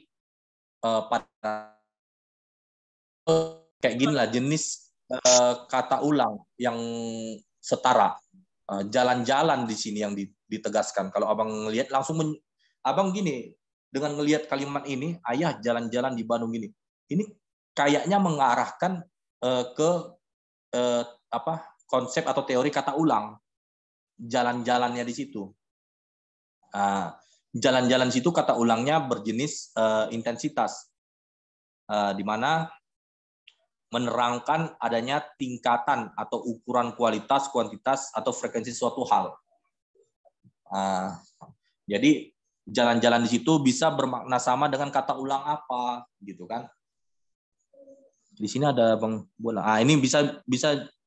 S1: pada kayak gini lah jenis kata ulang yang setara. jalan-jalan di sini yang ditegaskan. Kalau abang ngelihat langsung abang gini, dengan ngelihat kalimat ini, ayah jalan-jalan di Bandung ini kayaknya mengarahkan ke konsep atau teori kata ulang. Jalan-jalannya di situ. Jalan-jalan situ kata ulangnya berjenis intensitas, di mana menerangkan adanya tingkatan atau ukuran kualitas, kuantitas, atau frekuensi suatu hal. Jadi jalan-jalan di situ bisa bermakna sama dengan kata ulang apa, gitu kan? Di sini ada Bang Bola. Ini bisa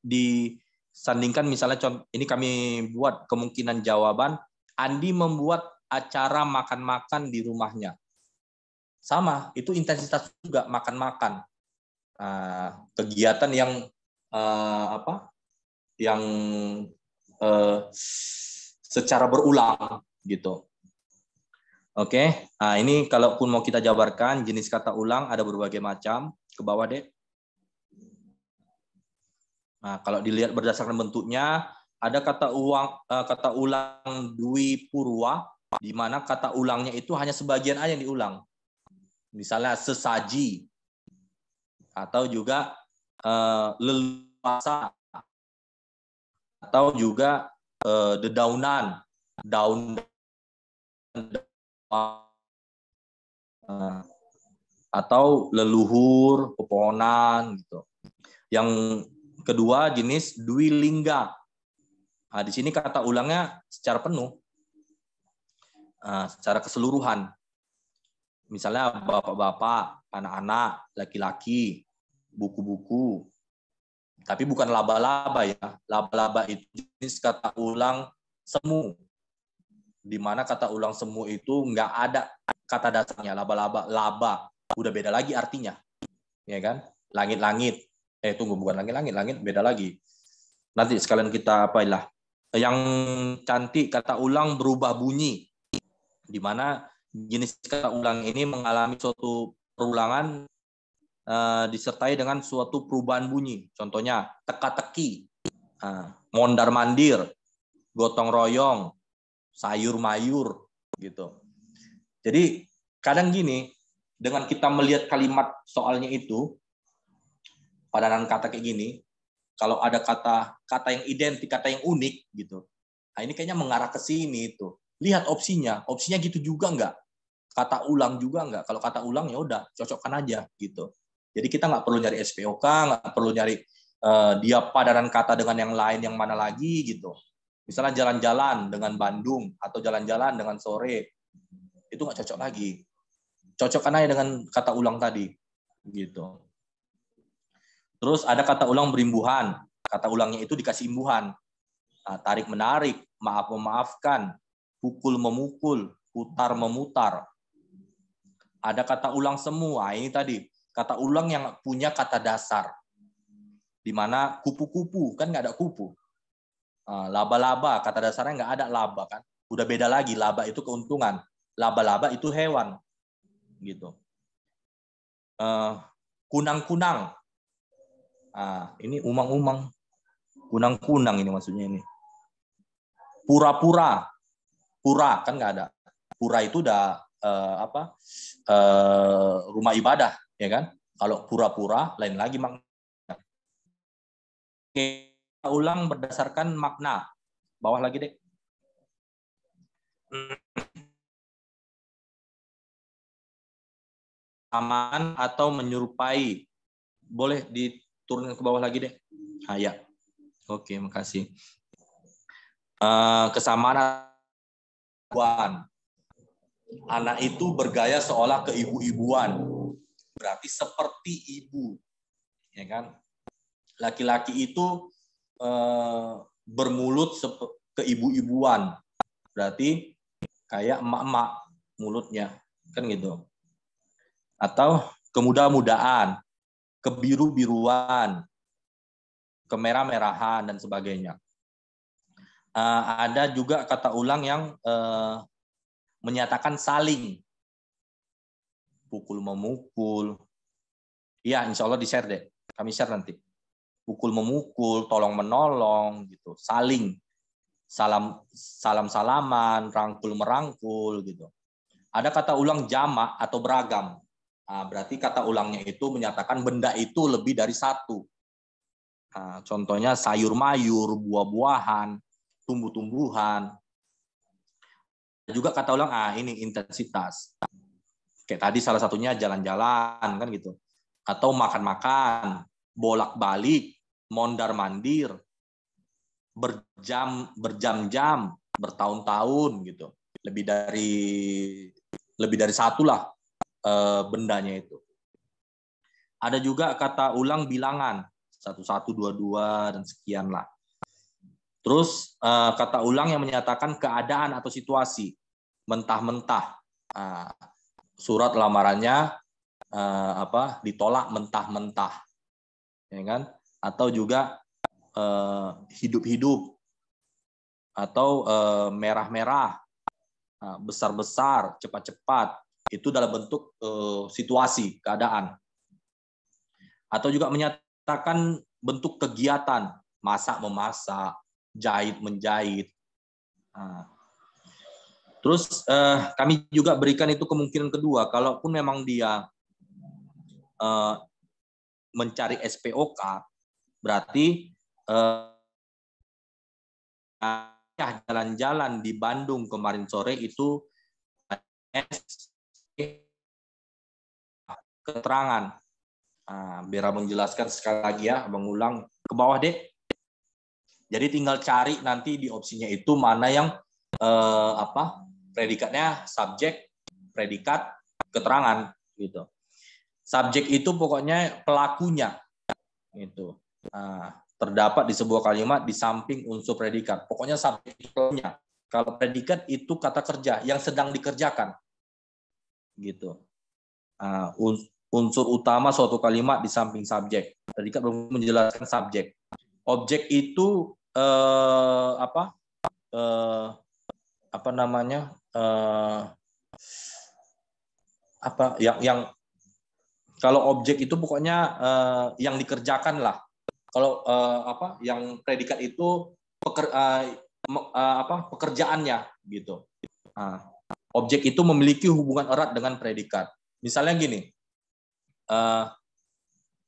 S1: disandingkan misalnya contoh ini kami buat kemungkinan jawaban Andi membuat acara makan-makan di rumahnya. Sama, itu intensitas juga makan-makan. Kegiatan yang secara berulang gitu. Oke, ini kalaupun mau kita jabarkan jenis kata ulang ada berbagai macam. Ke bawah deh. Kalau dilihat berdasarkan bentuknya ada kata ulang dwi purwa, di mana kata ulangnya itu hanya sebagian aja yang diulang. Misalnya sesaji atau juga leluasa atau juga dedaunan, daun atau leluhur, pepohonan gitu. Yang kedua jenis dwi lingga. Di sini kata ulangnya secara penuh, secara keseluruhan. Misalnya bapak-bapak, anak-anak, laki-laki, buku-buku. Tapi bukan laba-laba ya. Laba-laba itu jenis kata ulang semu. Di mana kata ulang semu itu nggak ada kata dasarnya. Laba-laba, laba. Udah beda lagi artinya. Ya kan? Langit-langit. Tunggu, bukan langit-langit. Langit beda lagi. Nanti sekalian kita apalah. Yang cantik kata ulang berubah bunyi. Di mana jenis kata ulang ini mengalami suatu perulangan disertai dengan suatu perubahan bunyi. Contohnya teka-teki, mondar-mandir, gotong royong, sayur-mayur gitu. Jadi kadang gini, dengan kita melihat kalimat soalnya itu, padanan kata kayak gini, kalau ada kata yang identik, kata yang unik gitu. Ini kayaknya mengarah ke sini itu. Lihat opsinya gitu juga enggak? Kata ulang juga enggak? Kalau kata ulang ya udah, cocokkan aja gitu. Jadi kita nggak perlu nyari SPOK, nggak perlu nyari dia padanan kata dengan yang lain yang mana lagi gitu. Misalnya jalan-jalan dengan Bandung atau jalan-jalan dengan sore, itu nggak cocok lagi. Cocokkan aja dengan kata ulang tadi, gitu. Terus ada kata ulang berimbuhan. Kata ulangnya itu dikasih imbuhan. Tarik menarik, maaf memaafkan, pukul memukul, putar memutar. Ada kata ulang semua. Ini tadi kata ulang yang punya kata dasar. Di mana kupu-kupu kan nggak ada kupu. Laba-laba kata dasarnya nggak ada laba kan. Udah beda lagi, laba itu keuntungan. Laba-laba itu hewan. Gitu. Kunang-kunang. Ini umang-umang. Kunang-kunang ini maksudnya ini. Pura-pura. Pura kan nggak ada. Pura itu udah rumah ibadah, ya kan? Kalau pura-pura lain lagi makna. Kita ulang berdasarkan makna. Bawah lagi deh. Samaan atau menyerupai. Boleh diturunkan ke bawah lagi deh. Ya. Oke, makasih. Kesamaan anak itu bergaya seolah keibu-ibuan. Berarti seperti ibu. Ya kan? Laki-laki itu bermulut keibu-ibuan. Berarti kayak emak-emak mulutnya. Kan gitu. Atau kemudah-mudahan, kebiru-biruan, kemerah-merahan, dan sebagainya. Ada juga kata ulang yang menyatakan saling. Pukul memukul. Ya, insya Allah di-share deh. Kami share nanti. Pukul memukul, tolong menolong, gitu. Saling. salam-salaman, rangkul-merangkul gitu. Ada kata ulang jamak atau beragam. Nah, berarti kata ulangnya itu menyatakan benda itu lebih dari satu. Nah, contohnya sayur-mayur, buah-buahan, tumbuh-tumbuhan. Juga kata ulang, ini intensitas. Kayak tadi salah satunya jalan-jalan kan gitu. Atau makan-makan, bolak-balik, mondar-mandir, berjam-jam, bertahun-tahun gitu. Lebih dari satu lah bendanya itu. Ada juga kata ulang bilangan, 1, 1, 2, 2 dan sekian lah. Terus kata ulang yang menyatakan keadaan atau situasi, mentah-mentah. Surat lamarannya ditolak mentah-mentah, ya kan? Atau juga hidup-hidup, atau merah-merah, besar-besar, cepat-cepat. Itu dalam bentuk situasi, keadaan. Atau juga menyatakan bentuk kegiatan, masak-memasak, jahit-menjahit. Terus kami juga berikan itu kemungkinan kedua, kalaupun memang dia mencari SPOK, berarti jalan-jalan di Bandung kemarin sore itu keterangan. Biar menjelaskan sekali lagi ya, mengulang ke bawah deh. Jadi tinggal cari nanti di opsinya itu mana yang predikatnya subjek, predikat, keterangan gitu. Subjek itu pokoknya pelakunya gitu. Terdapat di sebuah kalimat di samping unsur predikat. Pokoknya subjek itu pelakunya. Kalau predikat itu kata kerja yang sedang dikerjakan gitu. Unsur utama suatu kalimat di samping subjek. Predikat belum menjelaskan subjek. Objek itu yang kalau objek itu pokoknya yang dikerjakan lah. Kalau yang predikat itu pekerjaannya gitu. Objek itu memiliki hubungan erat dengan predikat. Misalnya gini,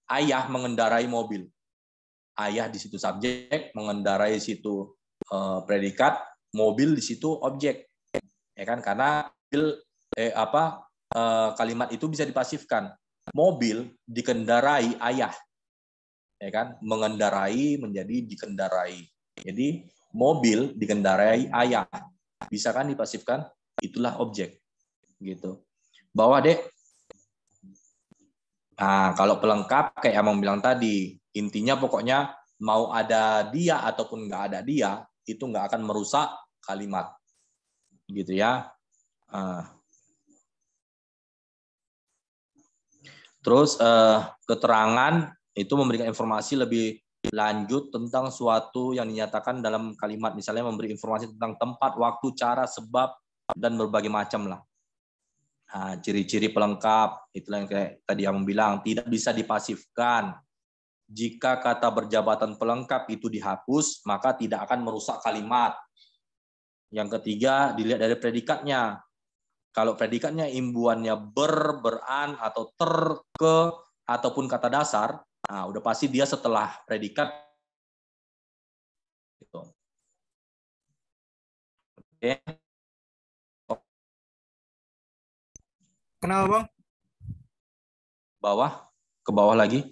S1: ayah mengendarai mobil. Ayah di situ subjek, mengendarai situ predikat, mobil di situ objek, ya kan? Karena kalimat itu bisa dipasifkan. Mobil dikendarai ayah, ya kan? Mengendarai menjadi dikendarai. Jadi mobil dikendarai ayah, bisa kan dipasifkan? Itulah objek, gitu. Bawah deh. Kalau pelengkap kayak Amang bilang tadi, intinya pokoknya mau ada dia ataupun nggak ada dia, itu nggak akan merusak kalimat. Gitu ya. Terus keterangan itu memberikan informasi lebih lanjut tentang suatu yang dinyatakan dalam kalimat. Misalnya memberi informasi tentang tempat, waktu, cara, sebab, dan berbagai macam lah. Ciri-ciri pelengkap, itulah yang kayak tadi Amang bilang, tidak bisa dipasifkan. Jika kata berjabatan pelengkap itu dihapus, maka tidak akan merusak kalimat. Yang ketiga, dilihat dari predikatnya. Kalau predikatnya imbuannya beran, atau ke, ataupun kata dasar, udah pasti dia setelah predikat. Gitu. Oke.
S4: Kenapa, Bang?
S1: Ke bawah lagi.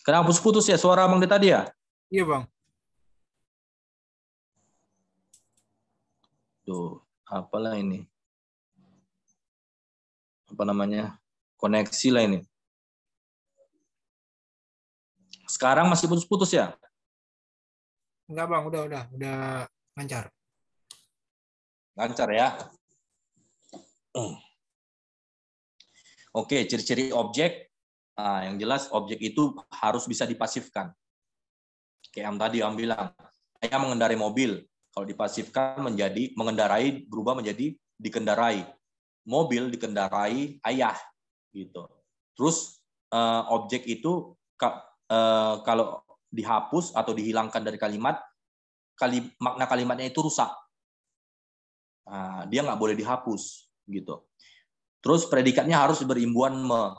S1: Kenapa putus-putus ya suara Bang tadi ya?
S4: Iya, Bang.
S1: Tuh, apalah ini? Apa namanya? Koneksi lah ini. Sekarang masih putus-putus ya?
S4: Enggak, Bang, udah lancar.
S1: Lancar ya. Oke, ciri-ciri objek. Yang jelas objek itu harus bisa dipasifkan. Kayak yang tadi Om bilang, saya mengendarai mobil. Kalau dipasifkan menjadi mengendarai, berubah menjadi dikendarai. Mobil dikendarai ayah, gitu. Terus objek itu kalau dihapus atau dihilangkan dari kalimat, makna kalimatnya itu rusak. Nah, dia nggak boleh dihapus gitu. Terus predikatnya harus berimbuhan me.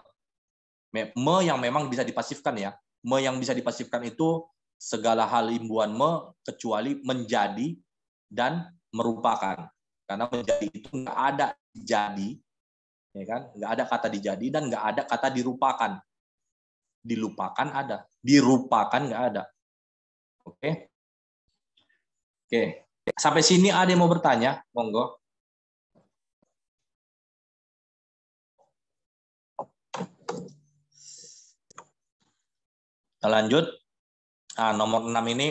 S1: Me yang memang bisa dipasifkan ya. Me yang bisa dipasifkan itu segala hal imbuhan me kecuali menjadi dan merupakan. Karena menjadi itu nggak ada jadi, ya kan? Nggak ada kata dijadi dan nggak ada kata dirupakan. Dilupakan ada, dirupakan nggak ada. Oke? Oke. Sampai sini ada yang mau bertanya? Monggo. Kita lanjut. Nomor 6 ini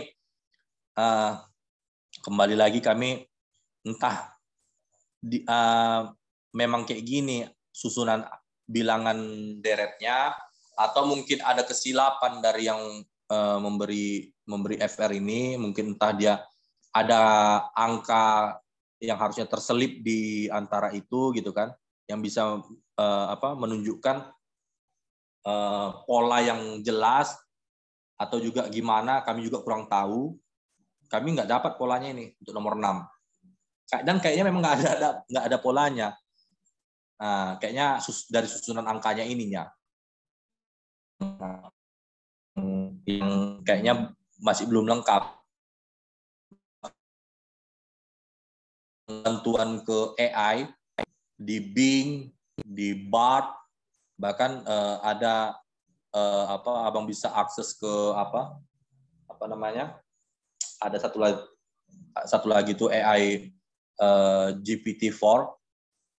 S1: kembali lagi kami entah memang kayak gini susunan bilangan deretnya atau mungkin ada kesilapan dari yang memberi FR ini, mungkin entah dia ada angka yang harusnya terselip di antara itu gitu kan, yang bisa menunjukkan pola yang jelas atau juga gimana, kami juga kurang tahu. Kami nggak dapat polanya ini untuk nomor 6. Dan kayaknya memang nggak ada polanya. Nah, kayaknya dari susunan angkanya ininya. Yang kayaknya masih belum lengkap. Bantuan ke AI, di Bing, di Bard, bahkan ada abang bisa akses ke apa namanya, ada satu lagi tuh AI GPT-4.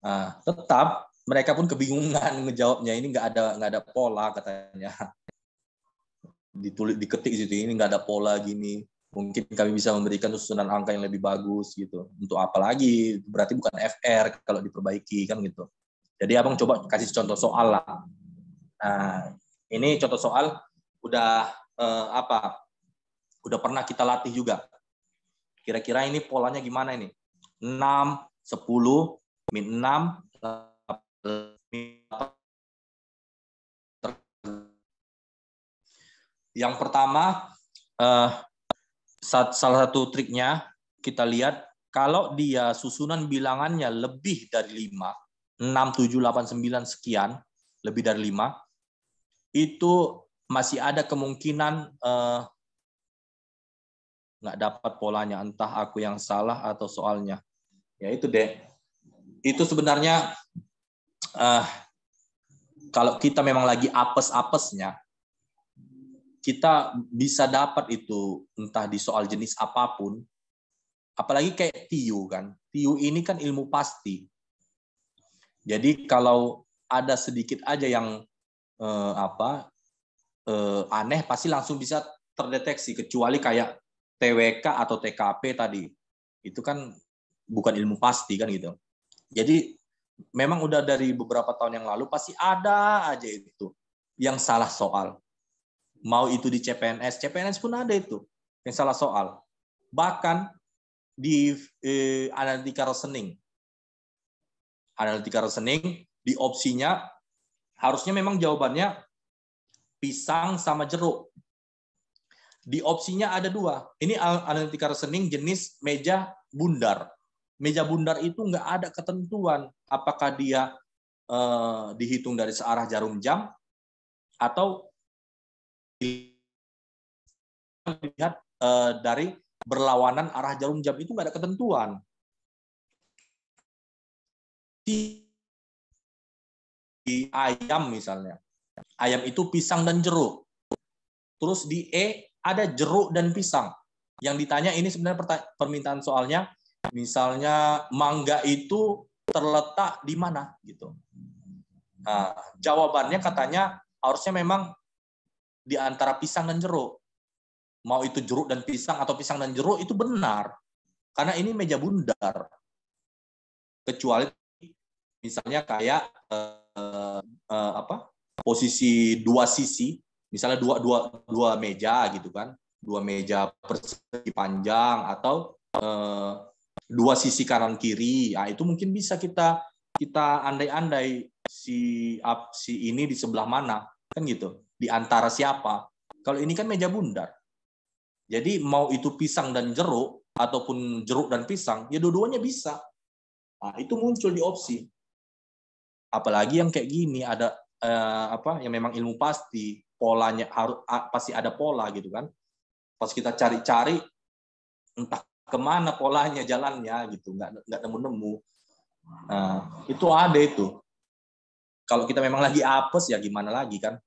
S1: Nah, tetap mereka pun kebingungan ngejawabnya, ini nggak ada pola katanya, diketik situ ini nggak ada pola gini, mungkin kami bisa memberikan susunan angka yang lebih bagus gitu. Untuk apa lagi, berarti bukan FR kalau diperbaiki kan gitu. Jadi abang coba kasih contoh soal lah. Nah, ini contoh soal udah udah pernah kita latih juga. Kira-kira ini polanya gimana ini? 6, 10, min 6, 8. Yang pertama, salah satu triknya kita lihat, kalau dia susunan bilangannya lebih dari 5, 6, 7, 8, 9 sekian, lebih dari 5, itu masih ada kemungkinan nggak dapat polanya, entah aku yang salah atau soalnya. Ya itu deh. Itu sebenarnya kalau kita memang lagi apes-apesnya, kita bisa dapat itu entah di soal jenis apapun. Apalagi kayak TIU kan. TIU ini kan ilmu pasti. Jadi kalau ada sedikit aja yang aneh, pasti langsung bisa terdeteksi, kecuali kayak TWK atau TKP tadi. Itu kan bukan ilmu pasti kan gitu. Jadi memang udah dari beberapa tahun yang lalu pasti ada aja itu yang salah soal. Mau itu di CPNS pun ada itu yang salah soal. Bahkan di analitika reasoning di opsinya harusnya memang jawabannya pisang sama jeruk. Di opsinya ada 2. Ini analitika reasoning jenis meja bundar. Meja bundar itu nggak ada ketentuan apakah dia dihitung dari searah jarum jam atau dilihat dari berlawanan arah jarum jam, itu nggak ada ketentuan. Di ayam misalnya, ayam itu pisang dan jeruk. Terus di ada jeruk dan pisang. Yang ditanya ini sebenarnya permintaan soalnya, misalnya mangga itu terletak di mana gitu. Nah, jawabannya katanya harusnya memang di antara pisang dan jeruk. Mau itu jeruk dan pisang atau pisang dan jeruk itu benar. Karena ini meja bundar. Kecuali misalnya kayak posisi 2 sisi, misalnya dua meja gitu kan. 2 meja persegi panjang atau 2 sisi kanan kiri. Nah, itu mungkin bisa kita andai-andai si ini di sebelah mana kan gitu, di antara siapa. Kalau ini kan meja bundar, Jadi mau itu pisang dan jeruk ataupun jeruk dan pisang, ya dua-duanya bisa. Nah, itu muncul di opsi. Apalagi yang kayak gini ada yang memang ilmu pasti, polanya harus pasti ada pola gitu kan. Pas kita cari-cari entah kemana polanya jalannya gitu, nggak nemu-nemu. Nah, itu ada itu. Kalau kita memang lagi apes ya gimana lagi kan.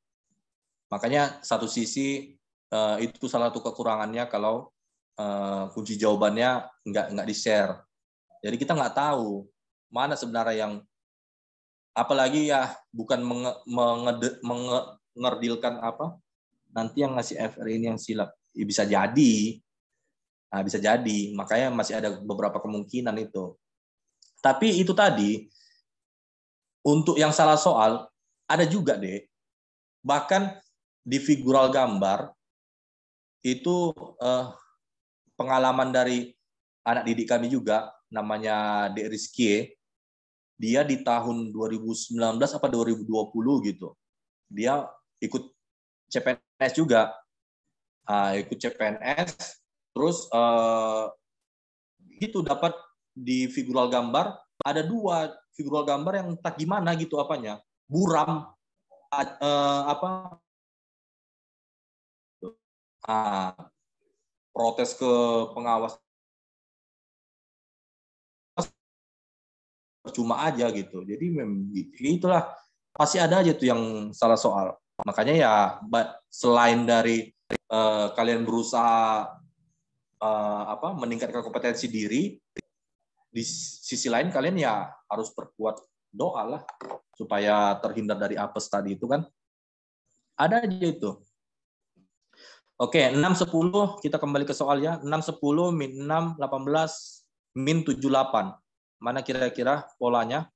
S1: Makanya satu sisi itu salah satu kekurangannya kalau kunci jawabannya nggak di-share. Jadi kita nggak tahu mana sebenarnya yang, apalagi ya bukan mengerdilkan apa nanti yang ngasih FR ini yang silap. Ya, bisa jadi. Nah, bisa jadi. Makanya masih ada beberapa kemungkinan itu. Tapi itu tadi, untuk yang salah soal, ada juga deh. Bahkan di figural gambar, itu pengalaman dari anak didik kami juga, namanya Dek Rizky, dia di tahun 2019 apa 2020 gitu. Dia ikut CPNS juga. Ikut CPNS, terus gitu dapat di figural gambar, ada 2 figural gambar yang entah gimana gitu apanya. Buram, protes ke pengawas percuma aja gitu. Jadi itulah pasti ada aja tuh yang salah soal. Makanya ya selain dari kalian berusaha meningkatkan kompetensi diri, di sisi lain kalian ya harus perkuat doa lah supaya terhindar dari apes tadi itu kan. Ada aja itu. Oke, 6-10 kita kembali ke soal ya. 6-10 min 6 18 min 78. Mana kira-kira polanya?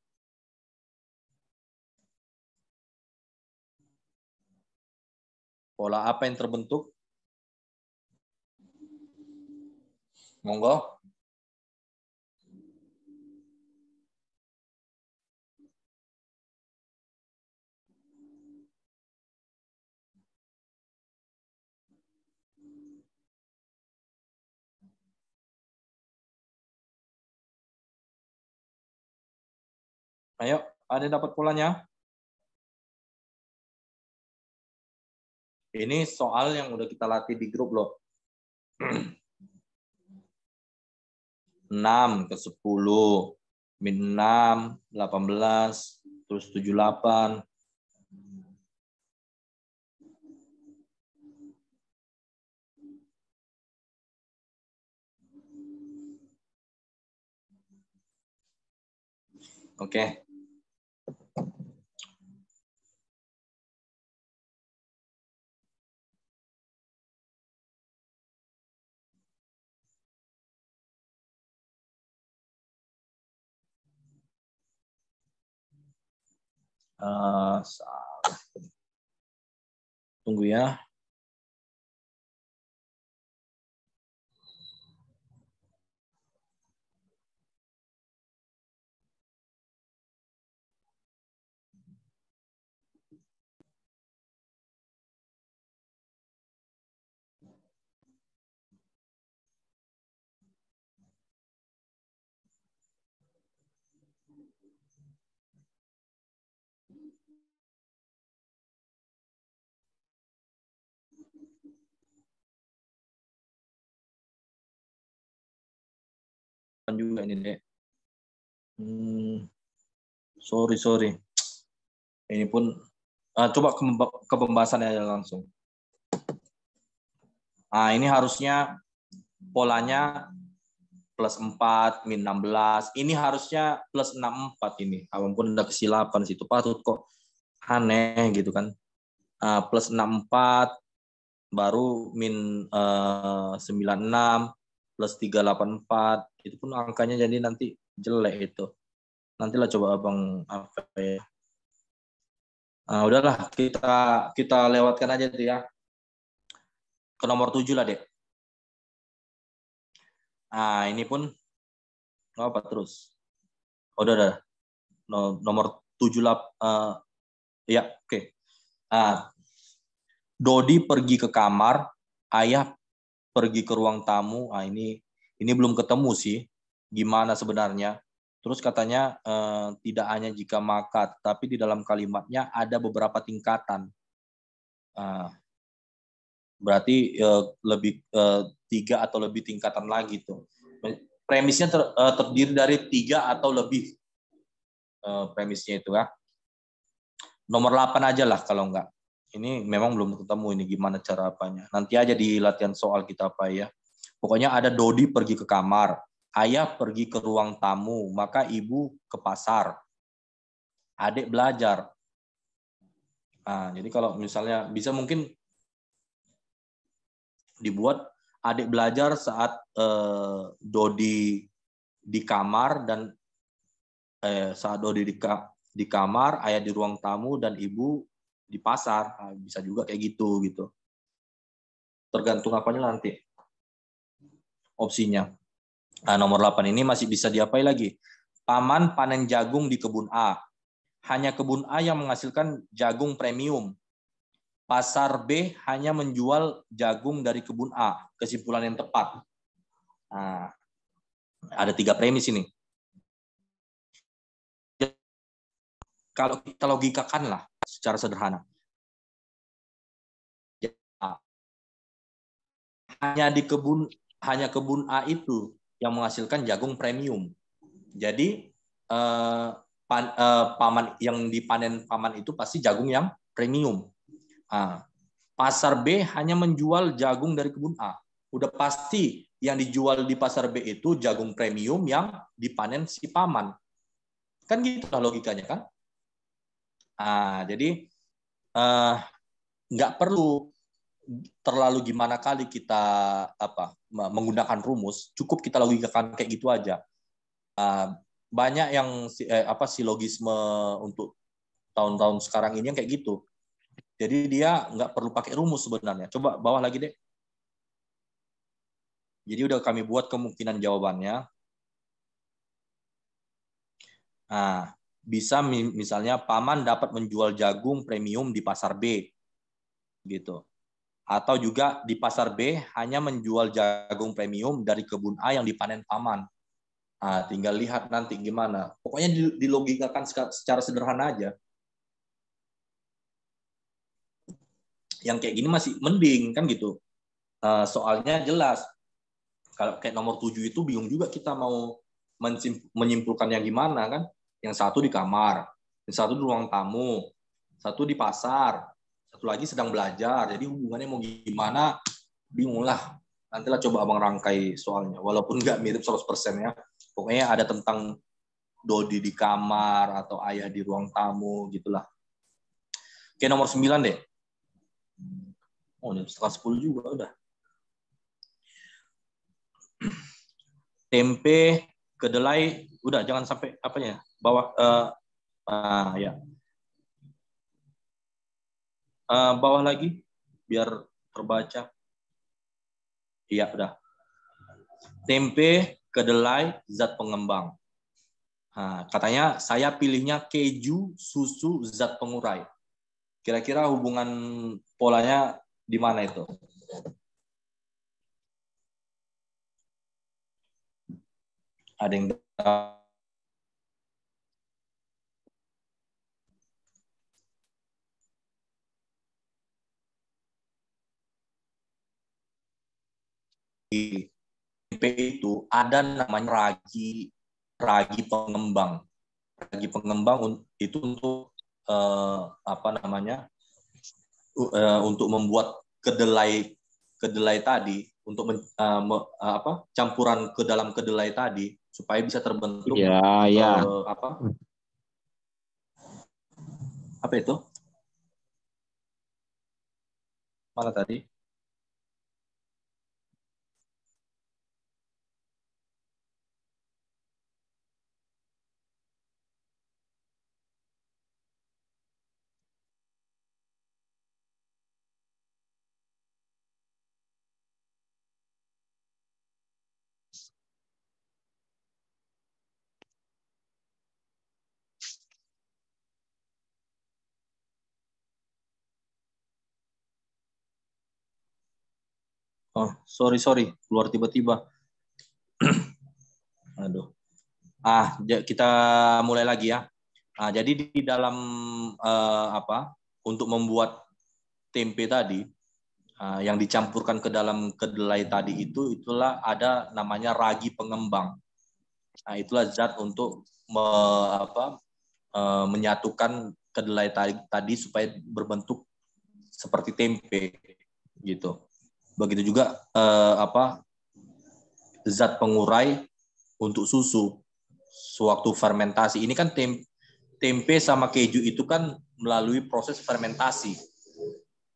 S1: Pola apa yang terbentuk? Monggo. Ayo, ada yang dapat polanya? Ini soal yang udah kita latih di grup loh. 6 ke 10, min 6, 18, terus 78. Oke. Tunggu ya. Juga ini deh. Sorry. Ini pun coba ke pembahasannya langsung. Ini harusnya polanya plus 4, min 16. Ini harusnya plus 64 ini. Walaupun ada kesilapan situ, patut kok aneh gitu kan. Plus 64, baru min 96, plus 384. Itu pun angkanya jadi nanti jelek itu. Nantilah coba abang apa ya. Udahlah, kita lewatkan aja tuh ya. Ke nomor 7 lah, Dek. Ini pun apa terus? Udah. Nomor 7 lah. Ya, oke. Dodi pergi ke kamar, ayah pergi ke ruang tamu. Ini belum ketemu sih gimana sebenarnya. Terus katanya tidak hanya jika maka, tapi di dalam kalimatnya ada beberapa tingkatan. Berarti lebih 3 atau lebih tingkatan lagi tuh. Premisnya terdiri dari 3 atau lebih premisnya itu ya. Nomor 8 aja lah kalau enggak. Ini memang belum ketemu ini gimana cara apanya. Nanti aja di latihan soal kita apa ya. Pokoknya ada Dodi pergi ke kamar, ayah pergi ke ruang tamu, maka ibu ke pasar. Adik belajar. Jadi kalau misalnya bisa mungkin dibuat adik belajar saat Dodi di kamar dan saat Dodi di kamar, ayah di ruang tamu dan ibu di pasar. Bisa juga kayak gitu. Tergantung apanya nanti opsinya. Nomor 8 ini masih bisa diapai lagi. Paman panen jagung di kebun A. Hanya kebun A yang menghasilkan jagung premium. Pasar B hanya menjual jagung dari kebun A. Kesimpulan yang tepat. Ada 3 premis ini. Kalau kita logikakan lah secara sederhana. Hanya kebun A itu yang menghasilkan jagung premium. Jadi paman yang dipanen paman itu pasti jagung yang premium. Pasar B hanya menjual jagung dari kebun A. Udah pasti yang dijual di pasar B itu jagung premium yang dipanen si paman. Kan gitu lah logikanya kan. Jadi nggak perlu terlalu gimana kali kita menggunakan rumus, cukup kita logikakan kayak gitu aja. Banyak yang silogisme untuk tahun-tahun sekarang ini yang kayak gitu. Jadi dia nggak perlu pakai rumus sebenarnya. Coba bawah lagi deh. Jadi udah kami buat kemungkinan jawabannya. Bisa misalnya paman dapat menjual jagung premium di pasar B, gitu. Atau juga di pasar B hanya menjual jagung premium dari kebun A yang dipanen paman. Tinggal lihat nanti gimana. Pokoknya dilogikakan secara sederhana aja. Yang kayak gini masih mending kan gitu. Soalnya jelas. Kalau kayak nomor 7 itu bingung juga kita mau menyimpulkan yang gimana kan. Yang satu di kamar, yang satu di ruang tamu, satu di pasar, satu lagi sedang belajar. Jadi hubungannya mau gimana, bingung lah. Nantilah coba abang rangkai soalnya. Walaupun nggak mirip 100% ya. Pokoknya ada tentang Dodi di kamar atau ayah di ruang tamu gitulah. Oke, nomor 9 deh. Ini setengah 10 juga udah. Tempe, kedelai, udah jangan sampai apanya bawah ya. Bawah lagi biar terbaca. Iya, udah. Tempe, kedelai, zat pengembang. Katanya saya pilihnya keju, susu, zat pengurai. Kira-kira hubungan polanya di mana itu? Ada yang di tempe itu ada namanya ragi pengembang. Ragi pengembang itu untuk untuk membuat kedelai tadi, untuk campuran ke dalam kedelai tadi supaya bisa terbentuk apa itu? Mana tadi? Oh, sorry, keluar tiba-tiba. Aduh. Kita mulai lagi ya. Jadi di dalam untuk membuat tempe tadi yang dicampurkan ke dalam kedelai tadi itulah ada namanya ragi pengembang. Nah, itulah zat untuk menyatukan kedelai tadi supaya berbentuk seperti tempe gitu. Begitu juga zat pengurai untuk susu sewaktu fermentasi. Ini kan tempe sama keju itu kan melalui proses fermentasi,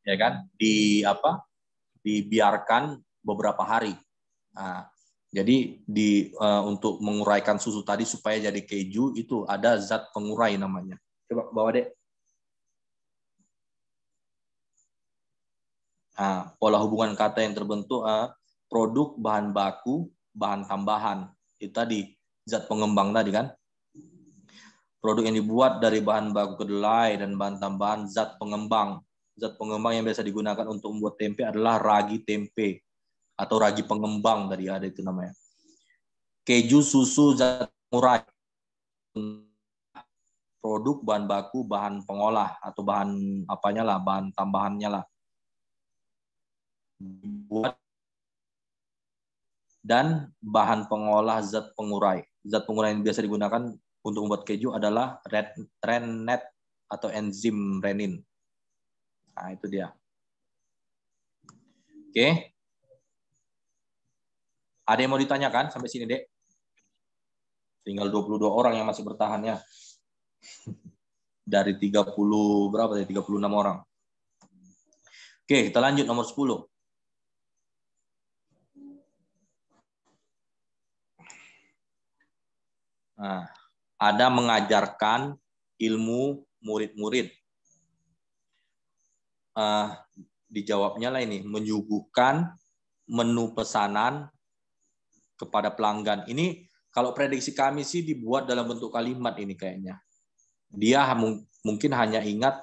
S1: ya kan? Dibiarkan beberapa hari. Nah, jadi untuk menguraikan susu tadi supaya jadi keju itu ada zat pengurai namanya. Coba bawa dek. Pola hubungan kata yang terbentuk produk, bahan baku, bahan tambahan. Itu tadi zat pengembang tadi kan. Produk yang dibuat dari bahan baku kedelai dan bahan tambahan zat pengembang. Zat pengembang yang biasa digunakan untuk membuat tempe adalah ragi tempe atau ragi pengembang tadi ada itu namanya. Keju, susu, zat pengurai. Produk, bahan baku, bahan pengolah atau bahan bahan tambahannya lah. Buat dan bahan pengolah zat pengurai. Zat pengurai yang biasa digunakan untuk membuat keju adalah rennet atau enzim renin. Nah, itu dia. Oke. Ada yang mau ditanyakan sampai sini, Dek? Tinggal 22 orang yang masih bertahan ya. Dari 30 berapa ya? 36 orang. Oke, kita lanjut nomor 10. Nah, ada mengajarkan ilmu murid-murid. Dijawabnya lah ini, menyuguhkan menu pesanan kepada pelanggan. Ini kalau prediksi kami sih dibuat dalam bentuk kalimat ini kayaknya. Dia mungkin hanya ingat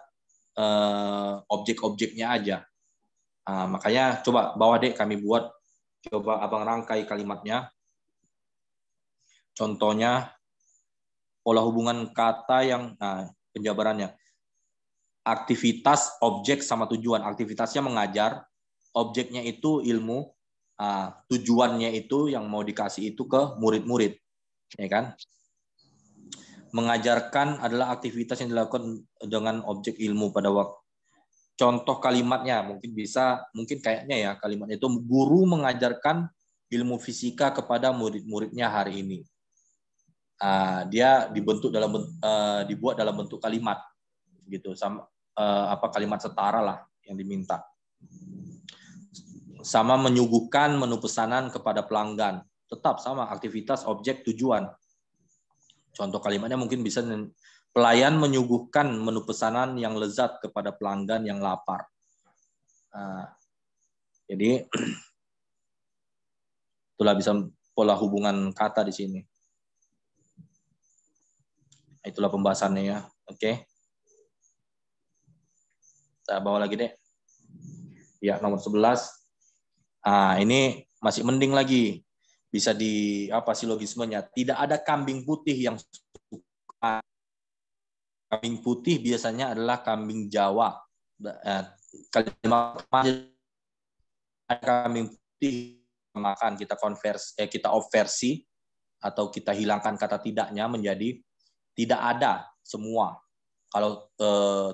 S1: objek-objeknya aja. Makanya coba bawa dek kami buat, coba abang rangkai kalimatnya. Contohnya pola hubungan kata yang penjabarannya. Aktivitas, objek sama tujuan. Aktivitasnya mengajar, objeknya itu ilmu, tujuannya itu yang mau dikasih itu ke murid-murid, ya kan? Mengajarkan adalah aktivitas yang dilakukan dengan objek ilmu pada waktu. Contoh kalimatnya mungkin kayaknya ya kalimatnya itu guru mengajarkan ilmu fisika kepada murid-muridnya hari ini. Dia dibuat dalam bentuk kalimat gitu, sama kalimat setara lah yang diminta. Sama menyuguhkan menu pesanan kepada pelanggan, tetap sama aktivitas, objek, tujuan. Contoh kalimatnya mungkin bisa pelayan menyuguhkan menu pesanan yang lezat kepada pelanggan yang lapar. Jadi itulah bisa pola hubungan kata di sini. Itulah pembahasannya ya. Oke. Kita bawa lagi deh. Ya, nomor 11. Ini masih mending lagi. Bisa silogismenya. Tidak ada kambing putih yang suka. Kambing putih biasanya adalah kambing Jawa. Kambing putih makan kita oversi atau kita hilangkan kata tidaknya menjadi tidak ada semua. Kalau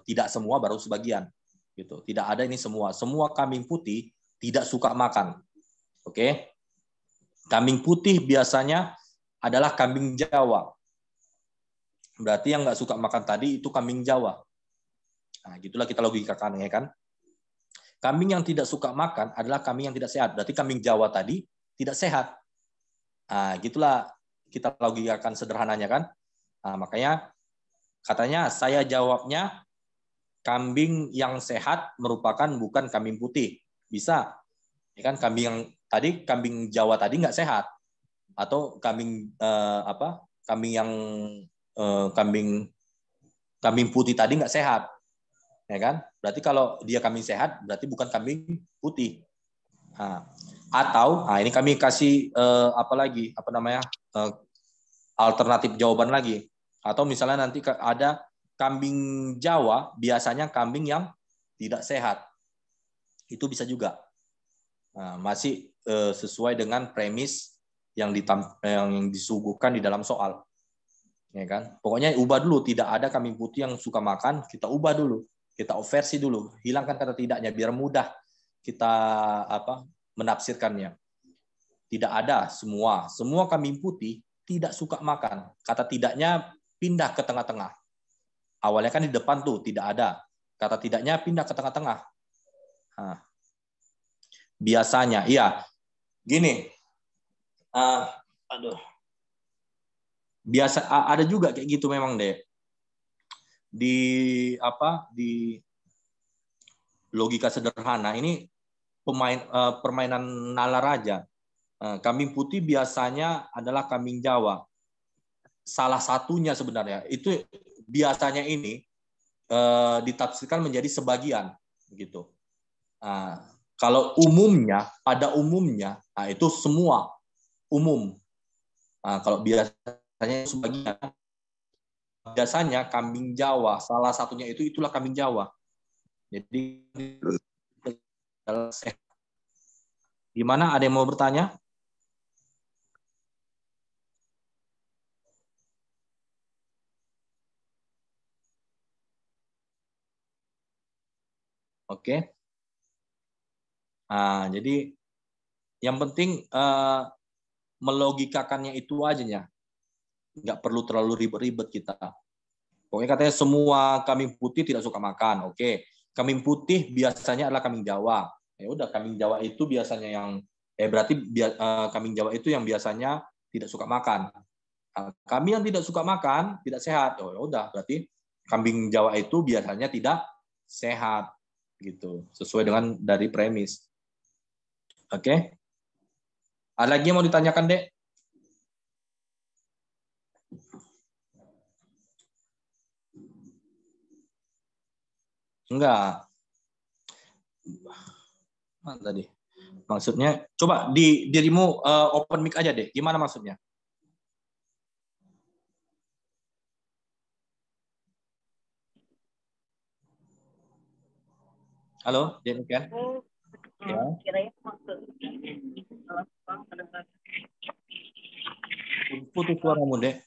S1: tidak semua baru sebagian gitu. Tidak ada ini semua. Semua kambing putih tidak suka makan. Oke. Kambing putih biasanya adalah kambing Jawa. Berarti yang nggak suka makan tadi itu kambing Jawa. Nah, gitulah kita logikakan ya kan. Kambing yang tidak suka makan adalah kambing yang tidak sehat. Berarti kambing Jawa tadi tidak sehat. Nah, gitulah kita logikakan sederhananya kan. Nah, makanya katanya saya jawabnya kambing yang sehat merupakan bukan kambing putih. Bisa. Ya kan kambing Jawa tadi nggak sehat. Atau kambing kambing putih tadi nggak sehat. Ya kan? Berarti kalau dia kambing sehat berarti bukan kambing putih. Nah, atau, ini kami kasih alternatif jawaban lagi. Atau misalnya nanti ada kambing Jawa, biasanya kambing yang tidak sehat. Itu bisa juga. Nah, masih sesuai dengan premis yang disuguhkan di dalam soal. Ya kan? Pokoknya ubah dulu, tidak ada kambing putih yang suka makan, kita ubah dulu. Kita versi dulu, hilangkan kata tidaknya biar mudah kita menafsirkannya. Tidak ada semua kambing putih tidak suka makan. Kata tidaknya pindah ke tengah-tengah. Awalnya kan di depan tuh tidak ada. Kata tidaknya pindah ke tengah-tengah. Nah, biasanya, iya. Gini. Biasa ada juga kayak gitu memang deh. Di logika sederhana ini permainan nalar aja. Kambing putih biasanya adalah kambing Jawa. Salah satunya sebenarnya itu biasanya ini ditafsirkan menjadi sebagian gitu. Kalau umumnya, pada umumnya, itu semua umum. Kalau biasanya sebagian, biasanya kambing Jawa, salah satunya itulah kambing Jawa. Jadi gimana? Ada yang mau bertanya? Oke. Jadi yang penting melogikakannya itu aja ya. Nggak perlu terlalu ribet-ribet kita. Pokoknya katanya semua kambing putih tidak suka makan. Oke. Kambing putih biasanya adalah kambing Jawa. Ya udah, kambing Jawa itu biasanya yang berarti kambing Jawa itu yang biasanya tidak suka makan. Kambing yang tidak suka makan tidak sehat. Oh ya udah, berarti kambing Jawa itu biasanya tidak sehat gitu. Sesuai dengan dari premis. Oke. Ada lagi yang mau ditanyakan, Dek? Enggak. Tadi. Maksudnya, coba dirimu open mic aja, Dek. Gimana maksudnya? Halo, Dek Niken? Ya.
S3: Kiranya maksudnya
S1: Putus suaramu, Dek.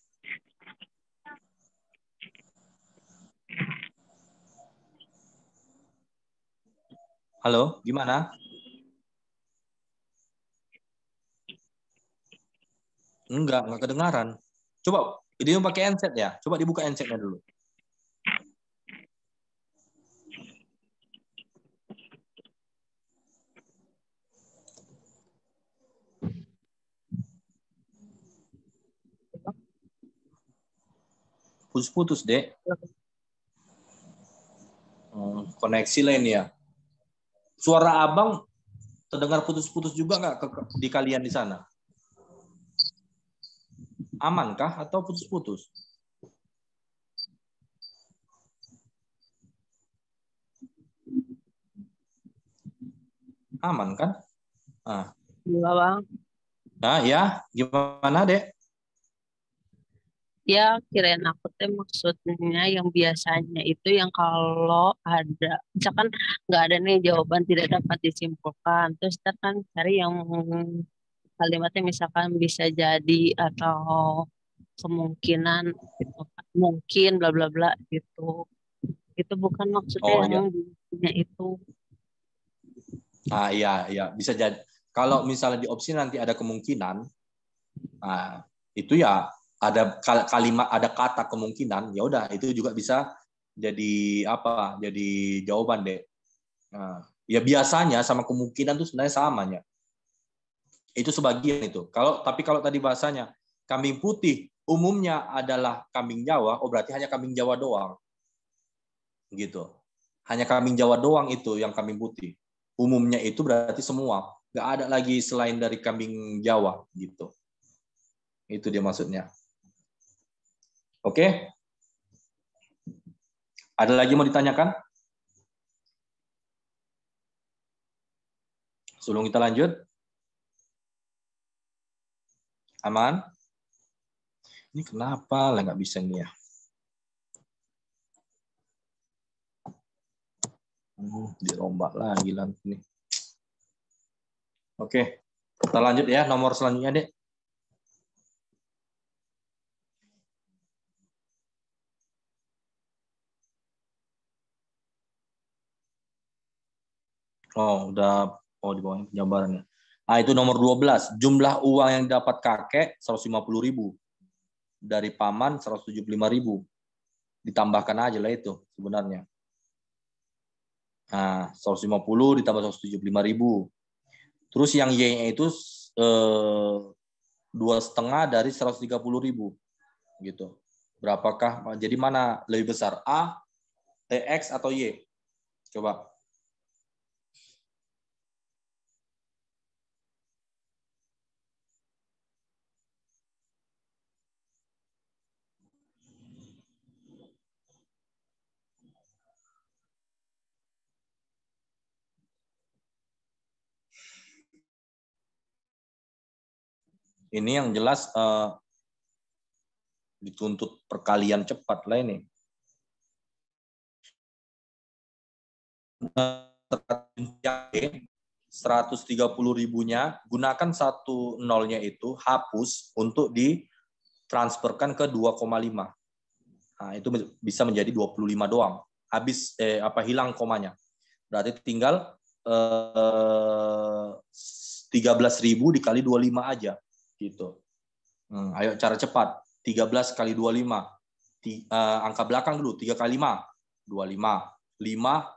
S1: Halo, gimana? Enggak kedengaran. Coba, dia pakai handset ya. Coba dibuka handsetnya dulu. Putus-putus, Dek. Koneksi lain ya. Suara abang terdengar putus-putus juga nggak di kalian di sana? Amankah atau putus-putus? Aman kan?
S3: Enggak, Bang.
S1: Nah, ya, gimana, Dek?
S3: Ya, kirain aku teh maksudnya yang biasanya itu yang kalau ada, misalkan nggak ada nih jawaban tidak dapat disimpulkan, terus kita kan cari yang kalimatnya misalkan bisa jadi atau kemungkinan gitu, mungkin bla bla bla gitu. Itu bukan maksudnya
S1: Oh iya.
S3: yang biasanya itu.
S1: Iya, bisa jadi. Kalau misalnya di opsi nanti ada kemungkinan, itu ya ada kalimat, ada kata kemungkinan, ya udah itu juga bisa jadi jadi jawaban, Dek. Ya biasanya sama kemungkinan itu sebenarnya samanya. Itu sebagian itu. Tapi kalau tadi bahasanya kambing putih umumnya adalah kambing Jawa, berarti hanya kambing Jawa doang. Gitu. Hanya kambing Jawa doang itu yang kambing putih. Umumnya itu berarti semua. Nggak ada lagi selain dari kambing Jawa gitu. Itu dia maksudnya. Oke? Ada lagi mau ditanyakan? Sebelum kita lanjut. Aman? Ini kenapa lah nggak bisa ini ya? Dirombak lagi nih. Oke, kita lanjut ya. Nomor selanjutnya, Dek. Oh, udah di bawahnya penjabarannya. Nah, itu nomor 12. Jumlah uang yang dapat kakek 150.000. Dari paman 175.000. Ditambahkan aja lah itu sebenarnya. Nah, 150 ditambah 175.000. Terus yang Y-nya itu 2,5 dari 130.000. Gitu. Berapakah? Jadi mana lebih besar? A, TX atau Y? Coba. Ini yang jelas dituntut perkalian cepat lah ini. 130.000-nya, gunakan 1 nolnya itu hapus untuk ditransferkan ke 2,5. Nah, itu bisa menjadi 25 doang. Habis hilang komanya. Berarti tinggal 13.000 dikali 25 aja gitu. Ayo cara cepat. 13 kali 25. Angka belakang dulu, 3 kali 5. 25. 5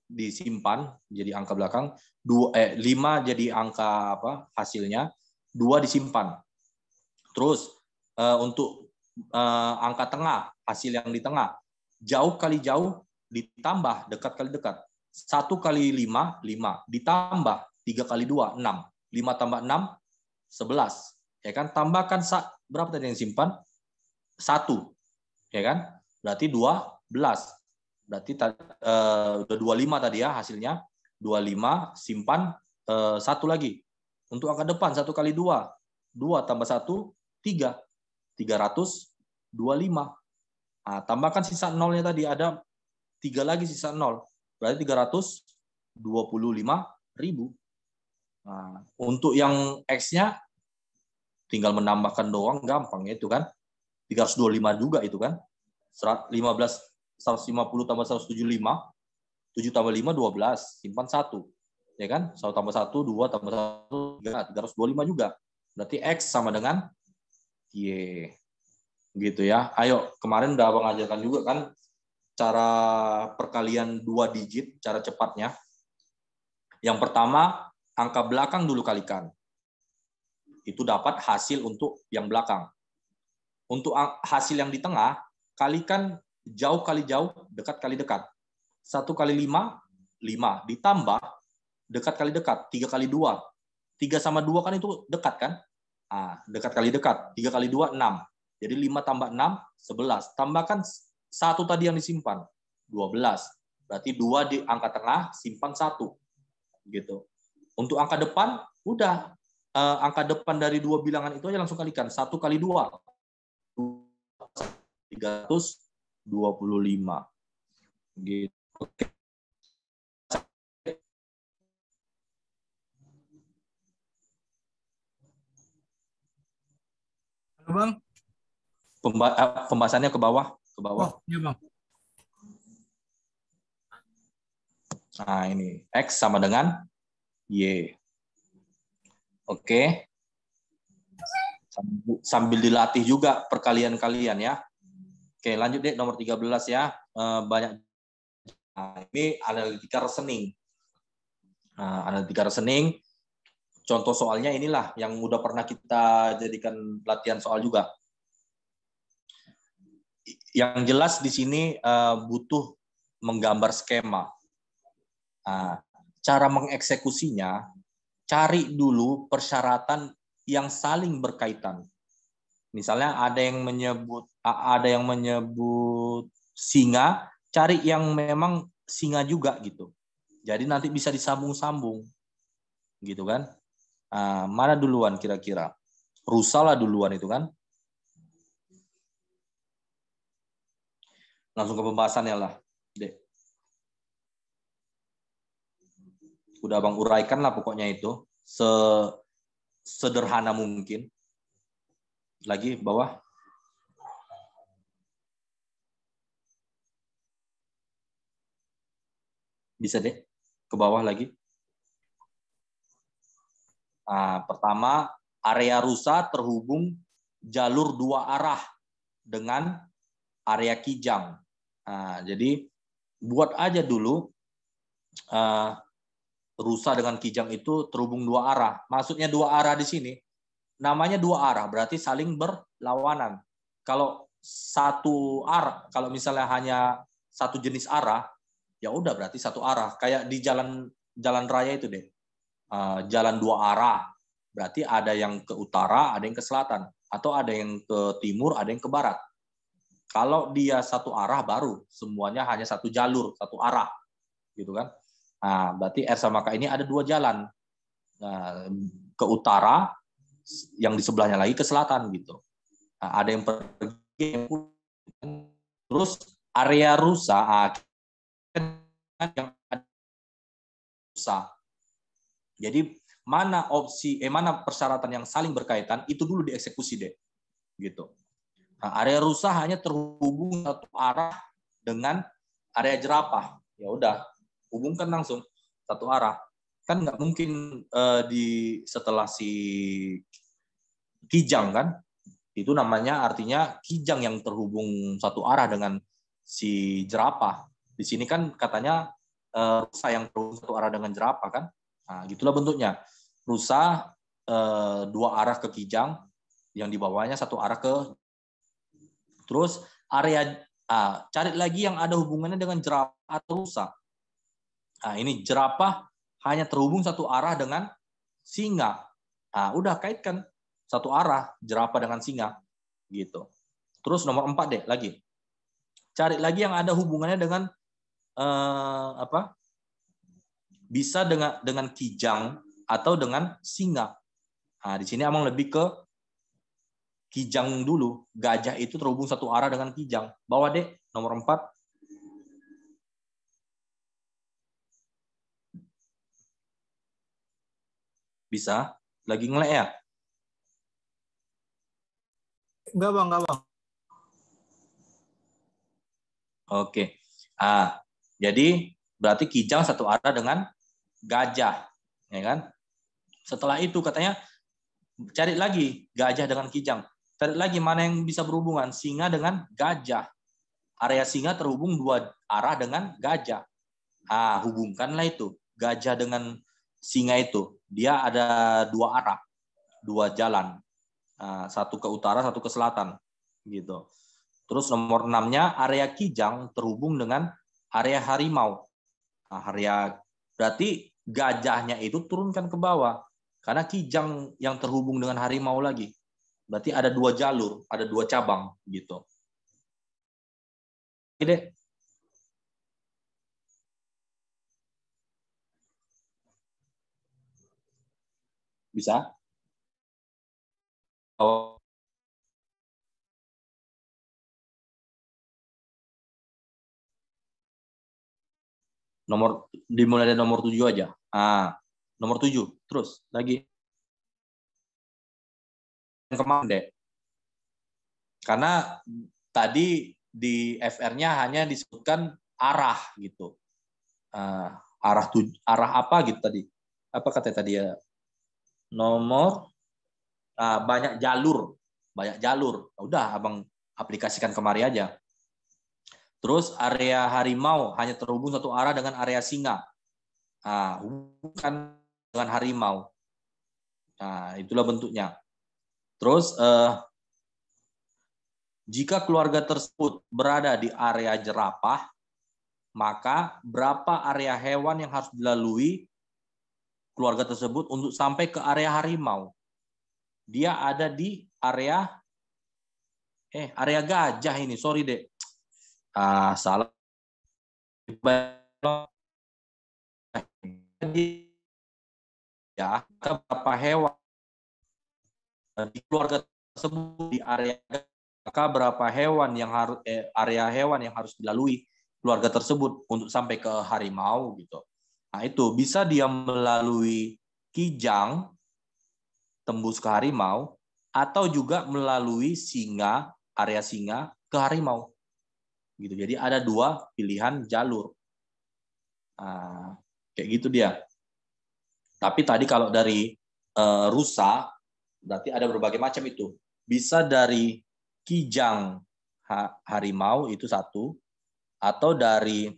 S1: disimpan jadi angka belakang, 5 jadi angka hasilnya, 2 disimpan. Terus untuk angka tengah, hasil yang di tengah, jauh kali jauh ditambah dekat kali dekat. 1 kali 5, 5 ditambah 3 kali 2, 6. 5 tambah 6, 11. Ya kan? Tambahkan berapa tadi yang simpan? 1. Ya kan? Berarti 12. Berarti udah 25 tadi ya hasilnya. 25 simpan 1 lagi. Untuk angka depan 1 kali 2. 2 tambah 1, 3. 325. Nah, tambahkan sisa nolnya tadi, ada 3 lagi sisa 0. Berarti 325.000. Nah, untuk yang X-nya tinggal menambahkan doang, gampang ya itu kan. 325 juga itu kan. 150 tambah 175, 7 tambah 5, 12, simpan 1. Ya kan? 1 tambah 1, 2 tambah 1, 325 juga. Berarti X sama dengan Y. Gitu ya. Ayo, kemarin udah Abang ajarkan juga kan cara perkalian 2 digit, cara cepatnya. Yang pertama, angka belakang dulu kalikan. Itu dapat hasil untuk yang belakang. Untuk hasil yang di tengah, kalikan jauh kali jauh, dekat kali dekat. 1 kali 5, 5. Ditambah, dekat kali dekat, 3 kali 2. 3 sama 2 kan itu dekat kan? Nah, dekat kali dekat, 3 kali 2, 6. Jadi 5 tambah 6, 11. Tambahkan 1 tadi yang disimpan, 12. Berarti 2 di angka tengah, simpan 1. Gitu. Untuk angka depan, udah. Angka depan dari 2 bilangan itu aja langsung kalikan. 1 kali 2. 325. Gitu. Oke.
S4: Halo, Bang.
S1: Pembahasannya ke bawah.
S4: Oh, iya, Bang.
S1: Nah, ini X sama dengan Y. Oke. Sambil dilatih juga perkalian kalian ya. Oke, lanjut deh nomor 13 ya. Banyak. Nah, ini analitika reasoning. Nah, analitika reasoning. Contoh soalnya inilah yang udah pernah kita jadikan latihan soal juga. Yang jelas di sini butuh menggambar skema. Nah, cara mengeksekusinya, cari dulu persyaratan yang saling berkaitan. Misalnya ada yang menyebut singa, cari yang memang singa juga gitu. Jadi nanti bisa disambung-sambung. gitu kan? Mana duluan kira-kira? Rusa lah duluan itu kan? Langsung ke pembahasannya lah, Dek. Udah Abang uraikan lah pokoknya itu sederhana mungkin. Lagi bawah. Bisa deh, ke bawah lagi. Pertama, area rusa terhubung jalur dua arah dengan area kijang. Jadi buat aja dulu rusa dengan kijang itu terhubung dua arah. Maksudnya dua arah di sini, namanya dua arah, berarti saling berlawanan. Kalau satu arah, kalau misalnya hanya satu jenis arah, ya udah berarti satu arah. Kayak di jalan raya itu deh. Jalan dua arah, berarti ada yang ke utara, ada yang ke selatan, atau ada yang ke timur, ada yang ke barat. Kalau dia satu arah baru semuanya hanya satu jalur, satu arah, gitu kan? Berarti R sama K ini ada dua jalan, ke utara, yang di sebelahnya lagi ke selatan, gitu. Ada yang pergi, terus area rusa, yang ada rusa. Jadi mana mana persyaratan yang saling berkaitan itu dulu dieksekusi deh, gitu. Area rusa hanya terhubung satu arah dengan area jerapah. Ya udah, hubungkan langsung satu arah. Kan nggak mungkin setelah si kijang kan, itu namanya artinya kijang yang terhubung satu arah dengan si jerapah. Di sini kan katanya rusa yang terhubung satu arah dengan jerapah kan. Gitulah bentuknya. Rusa dua arah ke kijang, yang di bawahnya satu arah ke. Terus area cari lagi yang ada hubungannya dengan jerapah atau rusa. Ini jerapah hanya terhubung satu arah dengan singa. Udah kaitkan satu arah jerapah dengan singa, gitu. Terus nomor 4 deh lagi. Cari lagi yang ada hubungannya dengan bisa dengan kijang atau dengan singa. Di sini Amang lebih ke kijang dulu. Gajah itu terhubung satu arah dengan kijang. Bawa deh nomor 4. Bisa? Lagi ngelek ya?
S4: Enggak bang.
S1: Oke. Jadi berarti kijang satu arah dengan gajah, ya kan? Setelah itu katanya cari lagi gajah dengan kijang. Cari lagi mana yang bisa berhubungan, singa dengan gajah. Area singa terhubung dua arah dengan gajah. Hubungkanlah itu gajah dengan singa itu. Dia ada dua arah, dua jalan. Satu ke utara, satu ke selatan, gitu. Terus nomor 6-nya area kijang terhubung dengan area harimau. Berarti gajahnya itu turunkan ke bawah. Karena kijang yang terhubung dengan harimau lagi. Berarti ada dua jalur, ada dua cabang, gitu. Oke. Bisa? Dimulai dari nomor 7 aja. Nomor 7. Terus lagi. Yang kemarin deh. Karena tadi di FR-nya hanya disebutkan arah gitu. Arah apa gitu tadi? Apa katanya tadi ya? Nomor banyak jalur. Udah Abang aplikasikan kemari aja. Terus area harimau hanya terhubung satu arah dengan area singa. Hubungkan dengan harimau. Itulah bentuknya. Terus jika keluarga tersebut berada di area jerapah, maka berapa area hewan yang harus dilalui keluarga tersebut untuk sampai ke area harimau? Dia ada di area gajah ini. Sorry, Dek. Salah. ya, berapa hewan di keluarga tersebut, di area, maka berapa hewan yang harus area hewan yang harus dilalui keluarga tersebut untuk sampai ke harimau gitu. Nah, itu bisa dia melalui kijang tembus ke harimau atau juga melalui singa, area singa ke harimau. Gitu. Jadi ada dua pilihan jalur. Nah, kayak gitu dia. Tapi tadi kalau dari rusa, berarti ada berbagai macam itu. Bisa dari kijang harimau itu satu, atau dari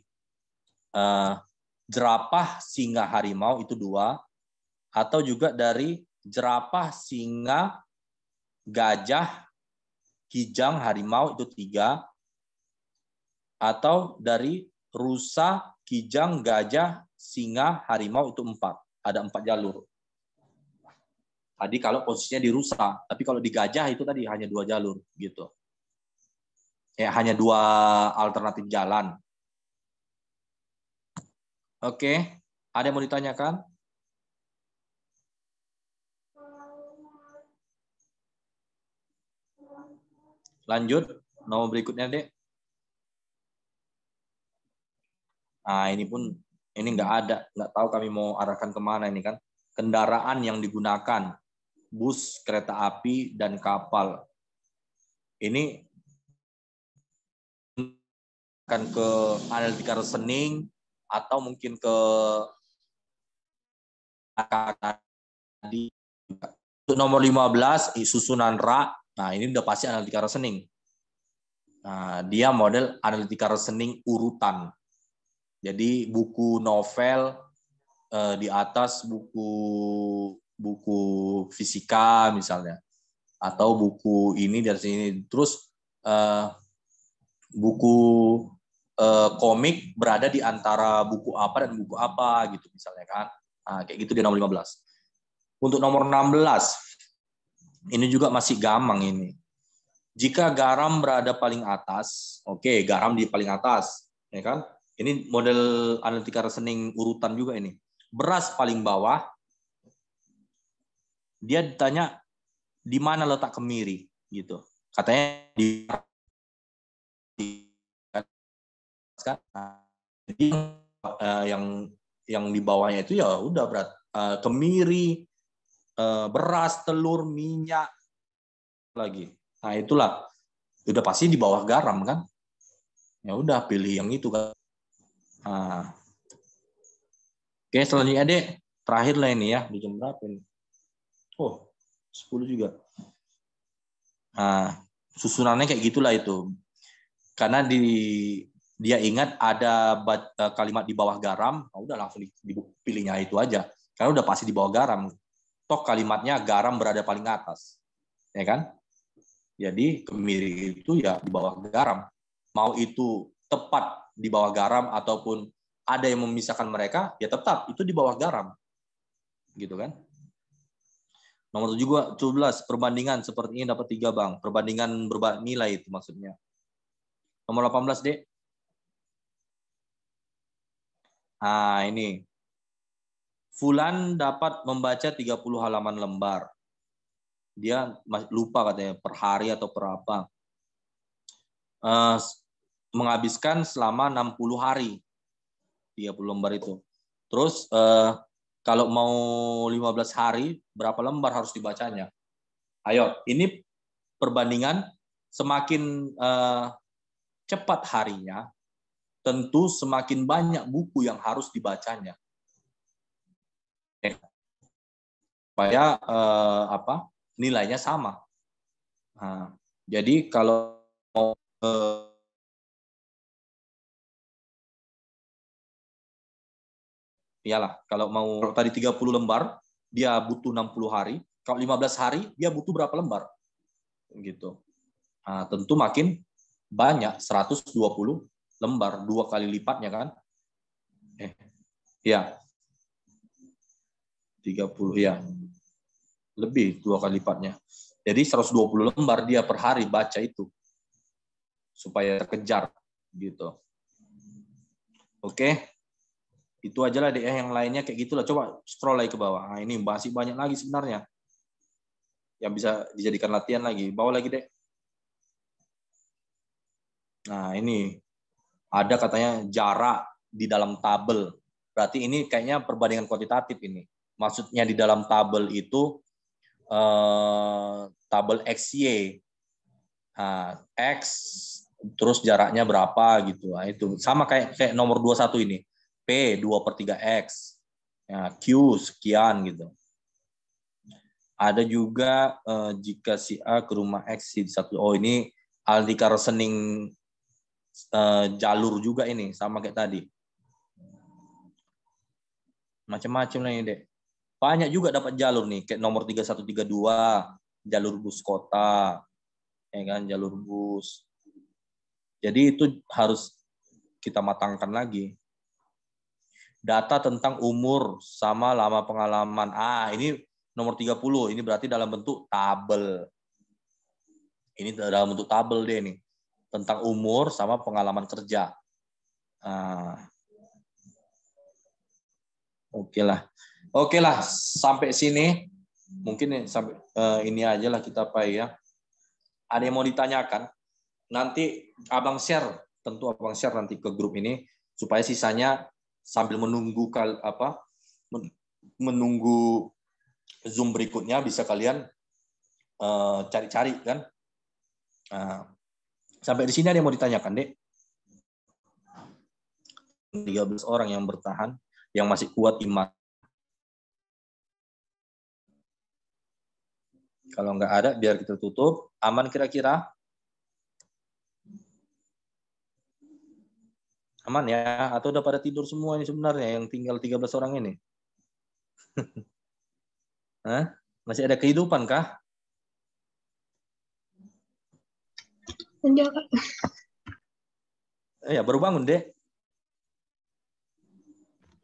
S1: jerapah singa harimau itu dua, atau juga dari jerapah singa gajah kijang harimau itu tiga, atau dari rusa kijang gajah singa harimau itu empat. Ada 4 jalur. Tadi kalau posisinya di rusa, tapi kalau di gajah itu tadi hanya 2 jalur gitu. Ya, hanya 2 alternatif jalan. Oke, ada yang mau ditanyakan? Lanjut, nomor berikutnya, Dek. Nah, ini pun ini nggak tahu kami mau arahkan kemana ini kan. Kendaraan yang digunakan, bus, kereta api, dan kapal. Ini akan ke analitika reasoning atau mungkin ke tadi. Untuk nomor 15 susunan ra. Nah, ini udah pasti analitika reasoning. Nah, dia model analitika reasoning urutan. Jadi buku novel di atas buku fisika misalnya, atau buku ini dari sini, terus buku komik berada di antara buku apa dan buku apa gitu misalnya kan. Nah, kayak gitu di nomor 15. Untuk nomor 16 ini juga masih gampang ini. Jika garam berada paling atas, oke, garam di paling atas, ya kan? Ini model analitika reasoning urutan juga ini. Beras paling bawah, dia ditanya di mana letak kemiri gitu. Katanya di jadi yang di bawahnya itu ya udah berat kemiri, beras, telur, minyak lagi. Nah, itulah udah pasti di bawah garam kan. Ya udah pilih yang itu kan. Nah. Oke, selanjutnya Dek, terakhir lah ini ya, di jam berapa ini? Oh, 10 juga. Nah, susunannya kayak gitulah itu. Karena dia ingat ada kalimat di bawah garam, udah langsung dipilihnya itu aja. Karena udah pasti di bawah garam. Toh kalimatnya garam berada paling atas. Ya kan? Jadi kemiri itu ya di bawah garam. Mau itu tepat di bawah garam ataupun ada yang memisahkan mereka, ya tetap itu di bawah garam. Gitu kan? Nomor 17, perbandingan seperti ini dapat 3, Bang. Perbandingan berbagai nilai itu maksudnya. Nomor 18, Dek. Nah, ini. Fulan dapat membaca 30 halaman lembar. Dia lupa katanya per hari atau per apa. Menghabiskan selama 60 hari. 30 lembar itu. Terus kalau mau 15 hari, berapa lembar harus dibacanya? Ayo, ini perbandingan semakin cepat harinya, tentu semakin banyak buku yang harus dibacanya. Supaya nilainya sama. Nah, jadi kalau mau iyalah, kalau mau tadi 30 lembar, dia butuh 60 hari. Kalau 15 hari, dia butuh berapa lembar? Gitu. Nah, tentu makin banyak, 120 lembar, 2 kali lipatnya kan? Ya. 30, ya. Lebih 2 kali lipatnya. Jadi 120 lembar dia per hari baca itu. Supaya terkejar. Gitu. Oke. Itu aja lah deh, yang lainnya kayak gitulah. Coba scroll lagi ke bawah. Nah, ini masih banyak lagi sebenarnya yang bisa dijadikan latihan lagi. Bawa lagi deh. Nah, ini ada katanya jarak di dalam tabel. Berarti ini kayaknya perbandingan kuantitatif ini. Maksudnya di dalam tabel itu tabel XY. Nah, X terus jaraknya berapa gitu. Nah, itu sama kayak nomor 21 ini. P 2/3X. Ya, Q sekian gitu. Ada juga jika si A ke rumah X si satu. Oh, ini Aldika reasoning jalur juga ini sama kayak tadi. Macam-macam lah ini, Dek. Banyak juga dapat jalur nih, kayak nomor 3132, jalur bus kota. Ya kan, jalur bus. Jadi itu harus kita matangkan lagi. Data tentang umur sama lama pengalaman. Ini nomor 30, ini berarti dalam bentuk tabel. Ini dalam bentuk tabel deh nih. Tentang umur sama pengalaman kerja. Oke lah, sampai sini. Mungkin sampai ini aja lah kita ya. Ada yang mau ditanyakan? Nanti abang share, tentu abang share nanti ke grup ini supaya sisanya sambil menunggu menunggu Zoom berikutnya bisa kalian cari-cari kan. Sampai di sini ada yang mau ditanyakan, Dek? 13 orang yang bertahan, yang masih kuat iman. Kalau nggak ada, biar kita tutup. Aman kira-kira? Aman ya? Atau udah pada tidur semua ini sebenarnya, yang tinggal 13 orang ini? Hah? Masih ada kehidupan kah?
S5: Enggak, Kak.
S1: Ya, baru bangun, Dek.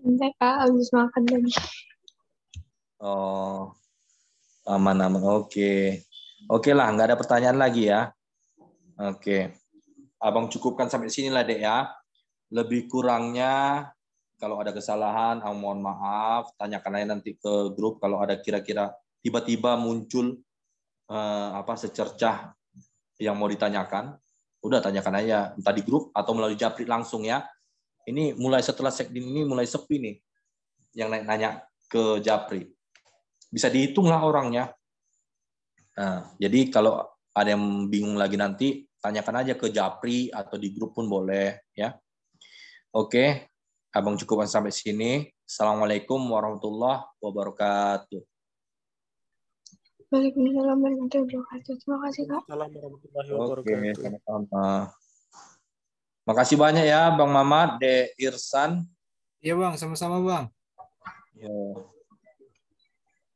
S5: Enggak, Kak. Habis makan tadi.
S1: Oh, aman. Oke. Oke lah, nggak ada pertanyaan lagi ya. Oke. Abang cukupkan sampai sini lah, Dek ya. Lebih kurangnya, kalau ada kesalahan, mohon maaf. Tanyakan aja nanti ke grup kalau ada kira-kira tiba-tiba muncul secercah yang mau ditanyakan. Udah tanyakan aja, entah di grup atau melalui Japri langsung ya. Ini mulai setelah sekdin ini mulai sepi nih yang nanya ke Japri. Bisa dihitung lah orangnya. Nah, jadi kalau ada yang bingung lagi nanti, tanyakan aja ke Japri atau di grup pun boleh ya. Oke, abang cukupkan sampai sini. Assalamualaikum warahmatullahi wabarakatuh.
S5: Waalaikumsalam warahmatullahi wabarakatuh. Terima kasih, Kak.
S4: Assalamualaikum warahmatullahi
S1: Oke,
S4: wabarakatuh.
S1: sama-sama. Makasih banyak ya Bang Mamat, De Irsan.
S4: Iya Bang, sama-sama Bang.
S1: Yo.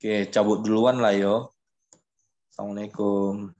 S1: Oke, cabut duluan lah yo. Assalamualaikum.